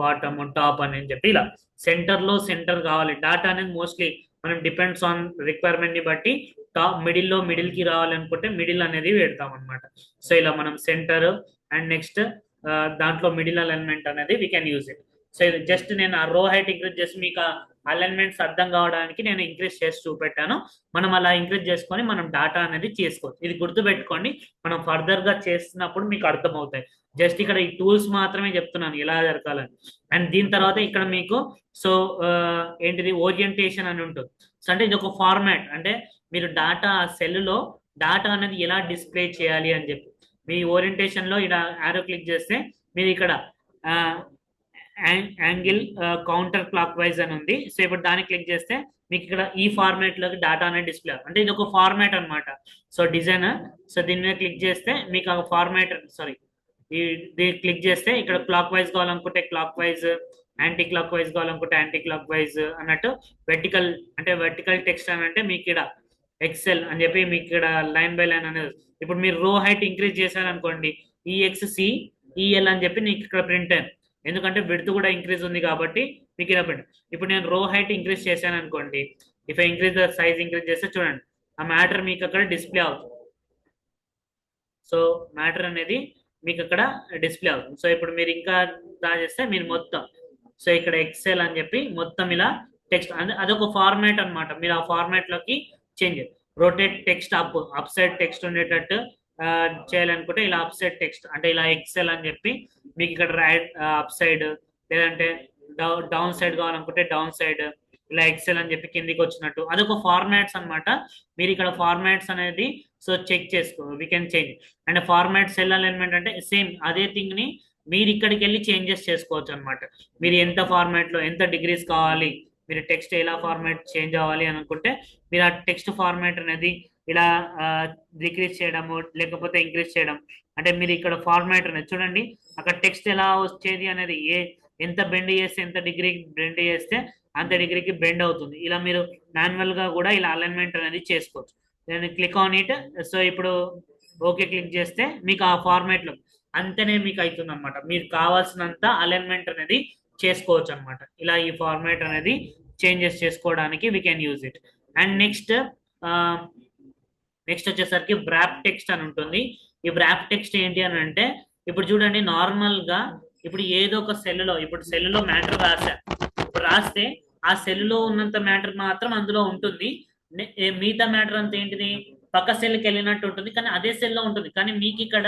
బాటమ్ టాప్ అని చెప్పి ఇలా సెంటర్ లో సెంటర్ కావాలి. డాటా అనేది మోస్ట్లీ మనం డిపెండ్స్ ఆన్ రిక్వైర్మెంట్ ని బట్టి టాప్ మిడిల్ లో మిడిల్ కి రావాలనుకుంటే మిడిల్ అనేది పెడతాం అనమాట. సో ఇలా మనం సెంటర్ అండ్ నెక్స్ట్ దాంట్లో మిడిల్ అలైన్మెంట్ అనేది we can use it. So ఇది జస్ట్ నేను ఆ రో హైట్ ఇంక్రీజ్ చేసి మీకు అలైన్మెంట్స్ అర్థం కావడానికి నేను ఇంక్రీజ్ చేసి చూపెట్టాను. మనం అలా ఇంక్రీజ్ చేసుకొని మనం డాటా అనేది చేసుకోవచ్చు. ఇది గుర్తుపెట్టుకోండి, మనం ఫర్దర్ గా చేస్తున్నప్పుడు మీకు అర్థమవుతాయి. జస్ట్ ఇక్కడ ఈ టూల్స్ మాత్రమే చెప్తున్నాను ఎలా జరగాలని. అండ్ దీని తర్వాత ఇక్కడ మీకు సో ఏంటిది ఓరియంటేషన్ అని ఉంటుంది. సో అంటే ఇది ఒక ఫార్మాట్, అంటే మీరు డాటా సెల్ లో డాటా అనేది ఎలా డిస్ప్లే చేయాలి అని చెప్పి మీ ఓరియంటేషన్ లో ఇలా ఆరో క్లిక్ చేస్తే మీరు ఇక్కడ యాంగిల్ కౌంటర్ క్లాక్ వైజ్ అని ఉంది. సో ఇప్పుడు దాన్ని క్లిక్ చేస్తే మీకు ఇక్కడ ఈ ఫార్మాట్ లోకి డాటా అనేది డిస్ప్లే, అంటే ఇది ఒక ఫార్మాట్ అనమాట. సో డిజైన్, సో దీని మీద క్లిక్ చేస్తే మీకు ఆ ఫార్మాట్ దీన్ని క్లిక్ చేస్తే ఇక్కడ క్లాక్ వైజ్ కావాలనుకుంటే clock wise, anti clock wise కావాలనుకుంటే యాంటీ క్లాక్ వైజ్ అన్నట్టు. వెర్టికల్ అంటే వెర్టికల్ టెక్స్ట్ అని అంటే మీకు ఇక్కడ ఎక్సెల్ అని చెప్పి మీకు ఇక్కడ లైన్ బై లైన్ అనేది. ఇప్పుడు మీరు రో హైట్ ఇంక్రీజ్ చేశారనుకోండి ఈఎక్స్సి ఈఎల్ అని చెప్పి నీకు ఇక్కడ ప్రింట్ అయింది. ఎందుకంటే విడ్త్ కూడా ఇంక్రీజ్ ఉంది కాబట్టి మీకు ఇలా ప్రింట్. ఇప్పుడు నేను రో హైట్ ఇంక్రీజ్ చేశాను అనుకోండి, if I increase the size increase చేస్తే చూడండి ఆ మ్యాటర్ మీకు అక్కడ డిస్ప్లే అవుతుంది. సో మ్యాటర్ అనేది మీకు అక్కడ డిస్ప్లే అవుతుంది. సో ఇప్పుడు మీరు ఇంకా డ్రా చేస్తే మీరు మొత్తం సో ఇక్కడ ఎక్సెల్ అని చెప్పి మొత్తం ఇలా టెక్స్ట్ అదొక ఫార్మాట్ అనమాట. మీరు ఆ ఫార్మాట్ లోకి change rotate text up side text ఉండేటట్టు చేయాలనుకుంటే ఇలా అప్ సైడ్ టెక్స్ట్ అంటే ఇలా ఎక్సెల్ అని చెప్పి మీకు ఇక్కడ రైట్ అప్ సైడ్, లేదంటే డౌన్ సైడ్ కావాలనుకుంటే డౌన్ సైడ్, ఇలా ఎక్సెల్ అని చెప్పి కిందికి వచ్చినట్టు అదొక ఫార్మాట్స్ అనమాట. మీరు ఇక్కడ ఫార్మాట్స్ అనేది సో చెక్ చేసుకో we can change. And format cell alignment అంటే సేమ్ అదే థింగ్ ని మీరు ఇక్కడికి వెళ్ళి చేంజెస్ చేసుకోవచ్చు అనమాట. మీరు ఎంత ఫార్మాట్ లో ఎంత డిగ్రీస్ కావాలి, మీరు టెక్స్ట్ ఎలా ఫార్మాట్ చేంజ్ అవ్వాలి అని అనుకుంటే మీరు ఆ టెక్స్ట్ ఫార్మాట్ అనేది ఇలా డిక్రీజ్ చేయడము లేకపోతే ఇంక్రీజ్ చేయడం. అంటే మీరు ఇక్కడ ఫార్మాట్ అనేది చూడండి అక్కడ టెక్స్ట్ ఎలా వచ్చేది అనేది ఎంత బెండ్ చేస్తే ఎంత డిగ్రీ బెండ్ చేస్తే అంత డిగ్రీకి బెండ్ అవుతుంది. ఇలా మీరు మాన్యువల్ గా కూడా ఇలా అలైన్మెంట్ అనేది చేసుకోవచ్చు. నేను క్లిక్ ఆన్ ఇట్. సో ఇప్పుడు ఓకే క్లిక్ చేస్తే మీకు ఆ ఫార్మాట్ లో అంతనే మీకు అవుతుంది అనమాట. మీకు కావాల్సినంత అలైన్మెంట్ అనేది చేసుకోవచ్చు అనమాట. ఇలా ఈ ఫార్మాట్ అనేది చేంజెస్ చేసుకోవడానికి we can use it. And next వచ్చేసరికి వ్రాప్ టెక్స్ట్ అని ఉంటుంది. ఈ వ్రాప్ టెక్స్ట్ ఏంటి అని అంటే ఇప్పుడు చూడండి నార్మల్ గా ఇప్పుడు ఏదో ఒక సెల్లో ఇప్పుడు సెల్లో మ్యాటర్ రాశా, ఇప్పుడు రాస్తే ఆ సెల్లో ఉన్నంత మ్యాటర్ మాత్రం అందులో ఉంటుంది. మిగతా మ్యాటర్ అంతా ఏంటిది పక్క సెల్కి వెళ్ళినట్టు ఉంటుంది, కానీ అదే సెల్లో ఉంటుంది. కానీ మీకు ఇక్కడ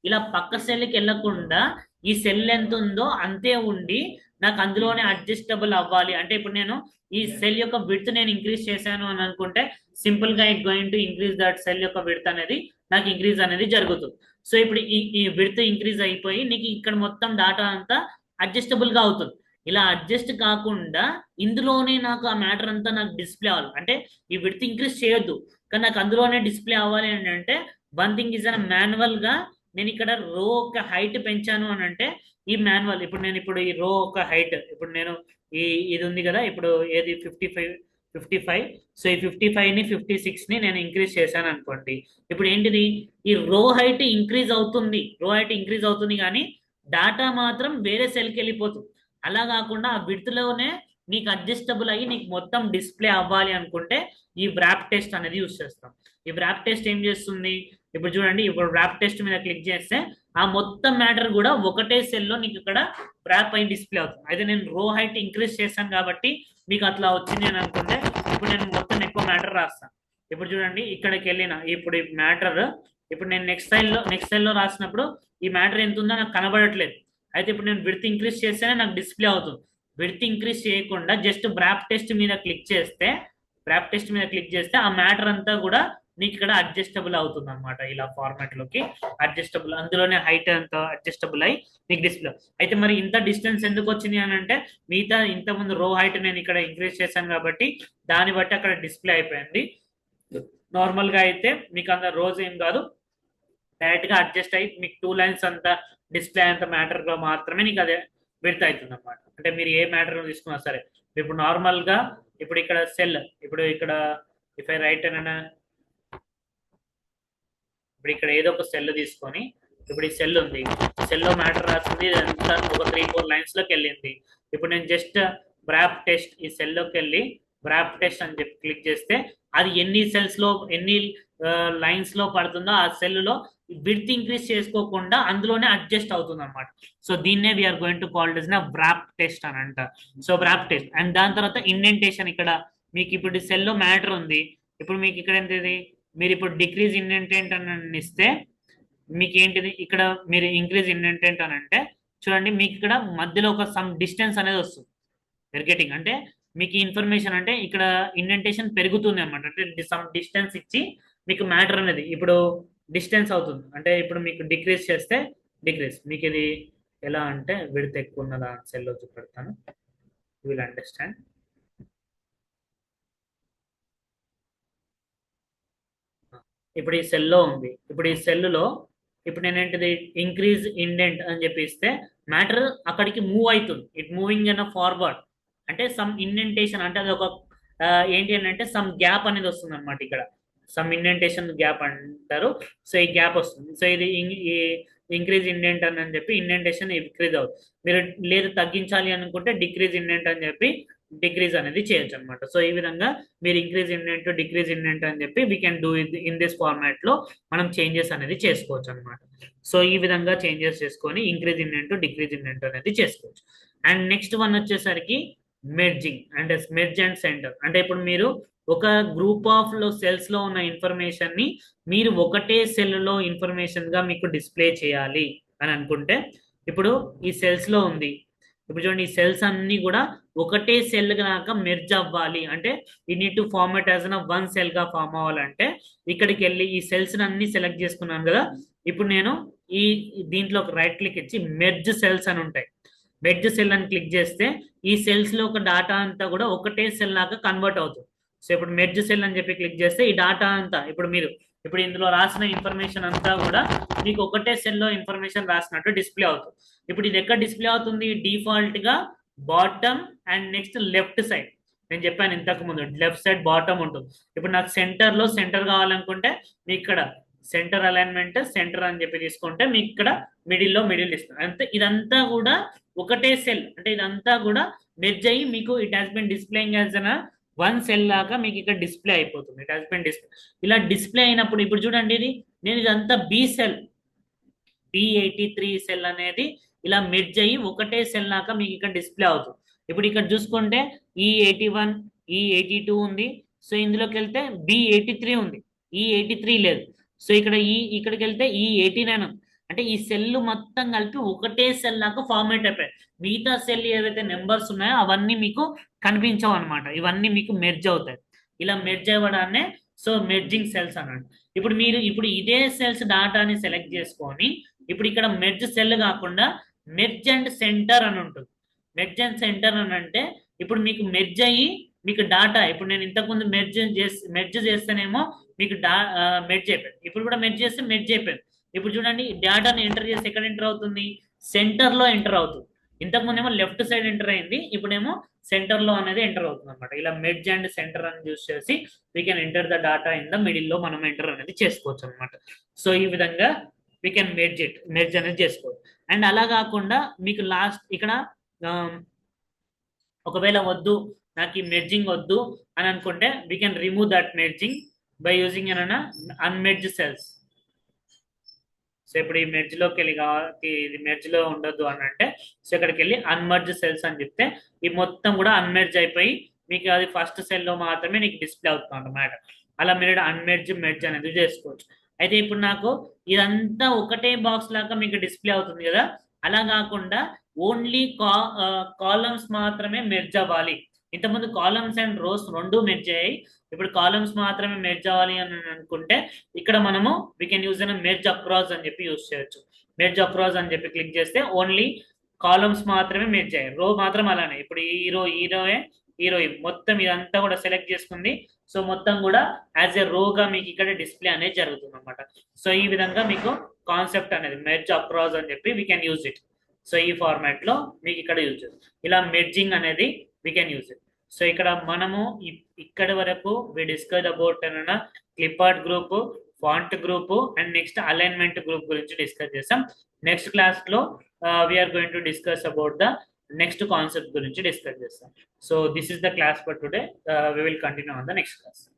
ఇలా పక్క సెల్కి వెళ్ళకుండా ఈ సెల్ ఎంత ఉందో అంతే ఉండి నాకు అందులోనే అడ్జస్టబుల్ అవ్వాలి అంటే ఇప్పుడు నేను ఈ సెల్ యొక్క విడ్త్ నేను ఇంక్రీజ్ చేశాను అని అనుకుంటే సింపుల్ గా it going to increase that cell యొక్క విడ్త్ అనేది నాకు ఇంక్రీజ్ అనేది జరుగుతుంది. సో ఇప్పుడు ఈ విడ్త్ ఇంక్రీజ్ అయిపోయి నీకు ఇక్కడ మొత్తం డాటా అంతా అడ్జస్టబుల్ గా అవుతుంది. ఇలా అడ్జస్ట్ కాకుండా ఇందులోనే నాకు ఆ మ్యాటర్ అంతా నాకు డిస్ప్లే అవ్వాలి అంటే ఈ విడ్త్ ఇంక్రీజ్ చేయొద్దు, కానీ నాకు అందులోనే డిస్ప్లే అవ్వాలి అని అంటే one thing is an manual గా నేను ఇక్కడ రో ఒక హైట్ పెంచాను అని అంటే ఈ మాన్యువల్ ఇప్పుడు ఈ రో ఒక హైట్ ఇప్పుడు నేను ఇది ఉంది కదా ఇప్పుడు ఏది 55 సో ఈ 55 ని 56 ని నేను ఇంక్రీజ్ చేశాను అనుకోండి. ఇప్పుడు ఏంటిది ఈ రో హైట్ ఇంక్రీజ్ అవుతుంది కానీ డాటా మాత్రం వేరే సెల్కి వెళ్ళిపోతుంది. అలా కాకుండా ఆ విడ్త్ లోనే నీకు అడ్జస్టబుల్ అయ్యి నీకు మొత్తం డిస్ప్లే అవ్వాలి అనుకుంటే ఈ వ్రాప్ టెస్ట్ అనేది యూజ్ చేస్తాం. ఈ వ్రాప్ టెస్ట్ ఏం చేస్తుంది ఇప్పుడు చూడండి, ఇప్పుడు వ్రాప్ టెస్ట్ మీద క్లిక్ చేస్తే ఆ మొత్తం మ్యాటర్ కూడా ఒకటే సెల్లో నీకు ఇక్కడ వ్రాప్ అయి డిస్ప్లే అవుతుంది. అయితే నేను రో హైట్ ఇంక్రీజ్ చేశాను కాబట్టి మీకు అట్లా వచ్చింది అని అనుకుంటే ఇప్పుడు నేను మొత్తం ఎక్కువ మ్యాటర్ రాస్తాను. ఇప్పుడు చూడండి ఇక్కడికి వెళ్ళిన ఇప్పుడు ఈ మ్యాటర్ ఇప్పుడు నేను నెక్స్ట్ సెల్లో రాసినప్పుడు ఈ మ్యాటర్ ఎంత ఉందో నాకు కనబడట్లేదు. అయితే ఇప్పుడు నేను విడ్త్ ఇంక్రీజ్ చేస్తేనే నాకు డిస్ప్లే అవుతుంది. విడ్త్ ఇంక్రీజ్ చేయకుండా జస్ట్ బ్రాప్ టెస్ట్ మీద క్లిక్ చేస్తే ఆ మ్యాటర్ అంతా కూడా మీకు ఇక్కడ అడ్జస్టబుల్ అవుతుంది అనమాట. ఇలా ఫార్మాట్ లోకి అడ్జస్టబుల్, అందులోనే హైట్ అంతా అడ్జస్టబుల్ అయి మీకు డిస్ప్లే. అయితే మరి ఇంత డిస్టెన్స్ ఎందుకు వచ్చింది అని అంటే మిగతా ఇంతకుముందు రో హైట్ నేను ఇక్కడ ఇంక్రీజ్ చేశాను కాబట్టి దాన్ని బట్టి అక్కడ డిస్ప్లే అయిపోయింది. నార్మల్ గా అయితే మీకు అంత రోజ్ ఏం కాదు, డైరెక్ట్ గా అడ్జస్ట్ అయ్యి మీకు 2 లైన్స్ అంత డిస్ప్లే అంత మ్యాటర్ గా మాత్రమే నీకు అదే విడత అవుతుంది అనమాట. అంటే మీరు ఏ మ్యాటర్ తీసుకున్నా సరే. ఇప్పుడు నార్మల్ గా ఇప్పుడు ఇక్కడ సెల్, ఇప్పుడు ఇక్కడ ఇఫ్ ఐ రైట్ అని, ఇప్పుడు ఇక్కడ ఏదో ఒక సెల్ తీసుకొని ఇప్పుడు ఈ సెల్ ఉంది, సెల్ లో మ్యాటర్ రాసింది ఇదంతా ఒక 3-4 లైన్స్ లోకి వెళ్ళింది. ఇప్పుడు నేను జస్ట్ బ్రాప్ టెస్ట్ ఈ సెల్ లోకి వెళ్ళి బ్రాప్ టెస్ట్ అని చెప్పి క్లిక్ చేస్తే అది ఎన్ని సెల్స్ లో ఎన్ని లైన్స్ లో పడుతుందో ఆ సెల్ లో విడ్త్ ఇంక్రీజ్ చేసుకోకుండా అందులోనే అడ్జస్ట్ అవుతుంది అనమాట. సో దీన్నే we're going to call is నా బ్రాప్ టెస్ట్ అని అంట. So బ్రాప్ test. అండ్ దాని తర్వాత ఇండెంటేషన్. ఇక్కడ మీకు ఇప్పుడు సెల్ లో మ్యాటర్ ఉంది, ఇప్పుడు మీకు ఇక్కడ ఏంటిది, మీరు ఇప్పుడు డిక్రీజ్ ఇండెంటెంట్ అని ఇస్తే మీకు ఏంటిది, ఇక్కడ మీరు ఇంక్రీజ్ ఇండెంటెంట్ అని అంటే చూడండి మీకు ఇక్కడ మధ్యలో ఒక సమ్ డిస్టెన్స్ అనేది వస్తుంది. గెటింగ్ అంటే మీకు ఇన్ఫర్మేషన్ అంటే ఇక్కడ ఇండెంటేషన్ పెరుగుతుంది అనమాట. అంటే సమ్ డిస్టెన్స్ ఇచ్చి మీకు మ్యాటర్ అనేది ఇప్పుడు డిస్టెన్స్ అవుతుంది. అంటే ఇప్పుడు మీకు డిక్రీజ్ చేస్తే డిక్రీజ్, మీకు ఇది ఎలా అంటే విడత ఎక్కువ ఉన్నదా సెల్లో చూపెడతాను, విల్ అండర్స్టాండ్. ఇప్పుడు ఈ సెల్లో ఉంది, ఇప్పుడు ఈ సెల్లో ఇప్పుడు నేనేంటిది ఇంక్రీజ్ ఇండెంట్ అని చెప్పి ఇస్తే మ్యాటర్ అక్కడికి మూవ్ అవుతుంది. ఇట్ మూవింగ్ అన్న ఫార్వర్డ్ అంటే సమ్ ఇండెంటేషన్ అంటే అది ఒక ఏంటి అని అంటే సమ్ గ్యాప్ అనేది వస్తుంది అనమాట. ఇక్కడ సమ్ ఇండెంటేషన్ గ్యాప్ అంటారు. సో ఈ గ్యాప్ వస్తుంది. సో ఇది ఇంక్రీజ్ ఇండెంట్ అని చెప్పి ఇండెంటేషన్ ఇంక్రీజ్ అవుతుంది. మీరు లేదు తగ్గించాలి అనుకుంటే డిక్రీజ్ ఇండెంట్ అని చెప్పి డిక్రీజ్ అనేది చేయొచ్చు అనమాట. సో ఈ విధంగా మీరు ఇంక్రీజ్ ఇండెంట్ డిక్రీజ్ ఇండెంట్ అని చెప్పి we can do in this format లో మనం చేంజెస్ అనేది చేసుకోవచ్చు అనమాట. సో ఈ విధంగా చేంజెస్ చేసుకొని ఇంక్రీజ్ ఇండెంట్ డిక్రీజ్ ఇండెంట్ అనేది చేసుకోవచ్చు. అండ్ నెక్స్ట్ వన్ వచ్చేసరికి మెర్జింగ్ అంటే మెర్జ్ అండ్ సెంటర్. అంటే ఇప్పుడు మీరు ఒక గ్రూప్ ఆఫ్ లో సెల్స్ లో ఉన్న ఇన్ఫర్మేషన్ ని మీరు ఒకటే సెల్ లో ఇన్ఫర్మేషన్ గా మీకు డిస్ప్లే చేయాలి అని అనుకుంటే ఇప్పుడు ఈ సెల్స్ లో ఉంది, ఇప్పుడు చూడండి ఈ సెల్స్ అన్ని కూడా ఒకటే సెల్ కనుక మెర్జ్ అవ్వాలి అంటే ఈ need to format as one cell గా ఫామ్ అవ్వాలంటే ఇక్కడికి వెళ్ళి ఈ సెల్స్ అన్ని సెలెక్ట్ చేసుకున్నాను కదా. ఇప్పుడు నేను ఈ దీంట్లో రైట్ క్లిక్ ఇచ్చి మెర్జ్ సెల్స్ అని ఉంటాయి, మెర్జ్ సెల్ అని క్లిక్ చేస్తే ఈ సెల్స్ లో ఒక డాటా అంతా కూడా ఒకటే సెల్ లాగా కన్వర్ట్ అవుతుంది. సో ఇప్పుడు మెర్జ్ సెల్ అని చెప్పి క్లిక్ చేస్తే ఈ డాటా అంతా ఇప్పుడు ఇందులో రాసిన ఇన్ఫర్మేషన్ అంతా కూడా మీకు ఒకటే సెల్ లో ఇన్ఫర్మేషన్ రాసినట్టు డిస్ప్లే అవుతుంది. ఇప్పుడు ఇది ఎక్కడ డిస్ప్లే అవుతుంది, డిఫాల్ట్ గా bottom and next left side. నేను చెప్పాను ఇంతకు ముందు లెఫ్ట్ సైడ్ బాటమ్ ఉంటుంది. ఇప్పుడు నాకు సెంటర్ కావాలనుకుంటే మీకు ఇక్కడ సెంటర్ అలైన్మెంట్ సెంటర్ అని చెప్పి తీసుకుంటే మీకు ఇక్కడ మిడిల్ ఇస్తుంది. అంతే ఇదంతా కూడా ఒకటే సెల్ అంటే ఇదంతా కూడా మెర్జ్ అయ్యి మీకు it has been displaying as an one cell లాగా మీకు ఇక్కడ డిస్ప్లే అయిపోతుంది. It has been display. ఇలా డిస్ప్లే అయినప్పుడు ఇప్పుడు చూడండి ఇది నేను ఇదంతా బి సెల్ B83 సెల్ అనేది ఇలా మెర్జ్ అయ్యి ఒకటే సెల్ లాగా మీకు ఇక్కడ డిస్ప్లే అవుతుంది. ఇప్పుడు ఇక్కడ చూసుకుంటే E81 E82 ఉంది. సో ఇందులోకి వెళ్తే B83 ఉంది, E83 లేదు. సో ఇక్కడికి వెళ్తే E89 ఉంది. అంటే ఈ సెల్ మొత్తం కలిపి ఒకటే సెల్ లాగా ఫార్మేట్ అయిపోయాయి. మిగతా సెల్ ఏవైతే నెంబర్స్ ఉన్నాయో అవన్నీ మీకు కనిపించవు అనమాట. ఇవన్నీ మీకు మెర్జ్ అవుతాయి. ఇలా మెర్జ్ అవ్వడాన్నే సో మెర్జింగ్ సెల్స్ అన్నాడు. ఇప్పుడు ఇదే సెల్స్ డాటాని సెలెక్ట్ చేసుకొని ఇప్పుడు ఇక్కడ మెర్జ్ సెల్ కాకుండా మెర్జ్ అండ్ సెంటర్ అని ఉంటుంది. మెర్జ్ అండ్ సెంటర్ అని అంటే ఇప్పుడు మీకు మెర్జ్ అయ్యి మీకు డాటా ఇప్పుడు నేను ఇంతకుముందు మెర్జ్ చేస్తేనేమో మీకు మెర్జ్ అయిపోయింది. ఇప్పుడు కూడా మెర్జ్ చేస్తే మెర్జ్ అయిపోయింది. ఇప్పుడు చూడండి డేటాని ఎంటర్ చేస్తే ఎక్కడ ఎంటర్ అవుతుంది, సెంటర్ లో ఎంటర్ అవుతుంది. ఇంతకుముందు ఏమో లెఫ్ట్ సైడ్ ఎంటర్ అయింది, ఇప్పుడేమో సెంటర్ లో అనేది ఎంటర్ అవుతుంది అనమాట. ఇలా మెర్జ్ అండ్ సెంటర్ అని యూస్ చేసి we can enter the data in the middle లో మనం ఎంటర్ అనేది చేసుకోవచ్చు అనమాట. సో ఈ విధంగా వీ కెన్ మెర్జ్ అనేది చేసుకోవచ్చు. అండ్ అలా కాకుండా మీకు లాస్ట్ ఇక్కడ ఒకవేళ వద్దు నాకు ఈ మెర్జింగ్ వద్దు అని అనుకుంటే we can remove that merging by using unmerge cells. So ఇప్పుడు ఈ మెర్జ్ లోకి వెళ్ళి ఇది మెర్జ్ లో ఉండొద్దు అని అంటే సో ఇక్కడికి వెళ్ళి అన్మర్జ్ సెల్స్ అని చెప్తే ఈ మొత్తం కూడా అన్మెర్జ్ అయిపోయి మీకు అది ఫస్ట్ సెల్ లో మాత్రమే నీకు డిస్ప్లే అవుతుంది అన్నమాట. అలా మీరు మెర్జ్ అనేది చేసుకోవచ్చు. అయితే ఇప్పుడు నాకు ఇదంతా ఒకటే బాక్స్ లాగా మీకు డిస్ప్లే అవుతుంది కదా, అలా కాకుండా ఓన్లీ కాలమ్స్ మాత్రమే మెర్జ్ అవ్వాలి. ఇంతకుముందు కాలమ్స్ అండ్ రోస్ రెండు మెర్జ్ అయ్యాయి, ఇప్పుడు కాలమ్స్ మాత్రమే మెర్జ్ అవ్వాలి అని అనుకుంటే ఇక్కడ మనము we can use an merge across అని చెప్పి యూజ్ చేయొచ్చు. మెర్జ్ అక్రాస్ అని చెప్పి క్లిక్ చేస్తే ఓన్లీ కాలమ్స్ మాత్రమే మెర్జ్ అయ్యాయి, రో మాత్రం అలానే. ఇప్పుడు హీరోయే హీరోయిన్ మొత్తం ఇదంతా కూడా సెలెక్ట్ చేసుకుంది. సో మొత్తం కూడా యాజ్ ఎ రోగా మీకు ఇక్కడ డిస్ప్లే అనేది జరుగుతుంది అనమాట. సో ఈ విధంగా మీకు కాన్సెప్ట్ అనేది మెర్జ్ అక్రాస్ అని చెప్పి we can use it. So ఈ ఫార్మాట్ లో మీకు ఇక్కడ యూజ్ ఇలా మెర్జింగ్ అనేది we can use it. So ఇక్కడ మనము ఇక్కడి వరకు we discuss about clip art group, font group and next alignment group గురించి డిస్కస్ చేసాం. నెక్స్ట్ క్లాస్ లో we're going to discuss about the next concept గురించి డిస్కస్ చేస్తాం. So this is the class for today. We will continue on the next class.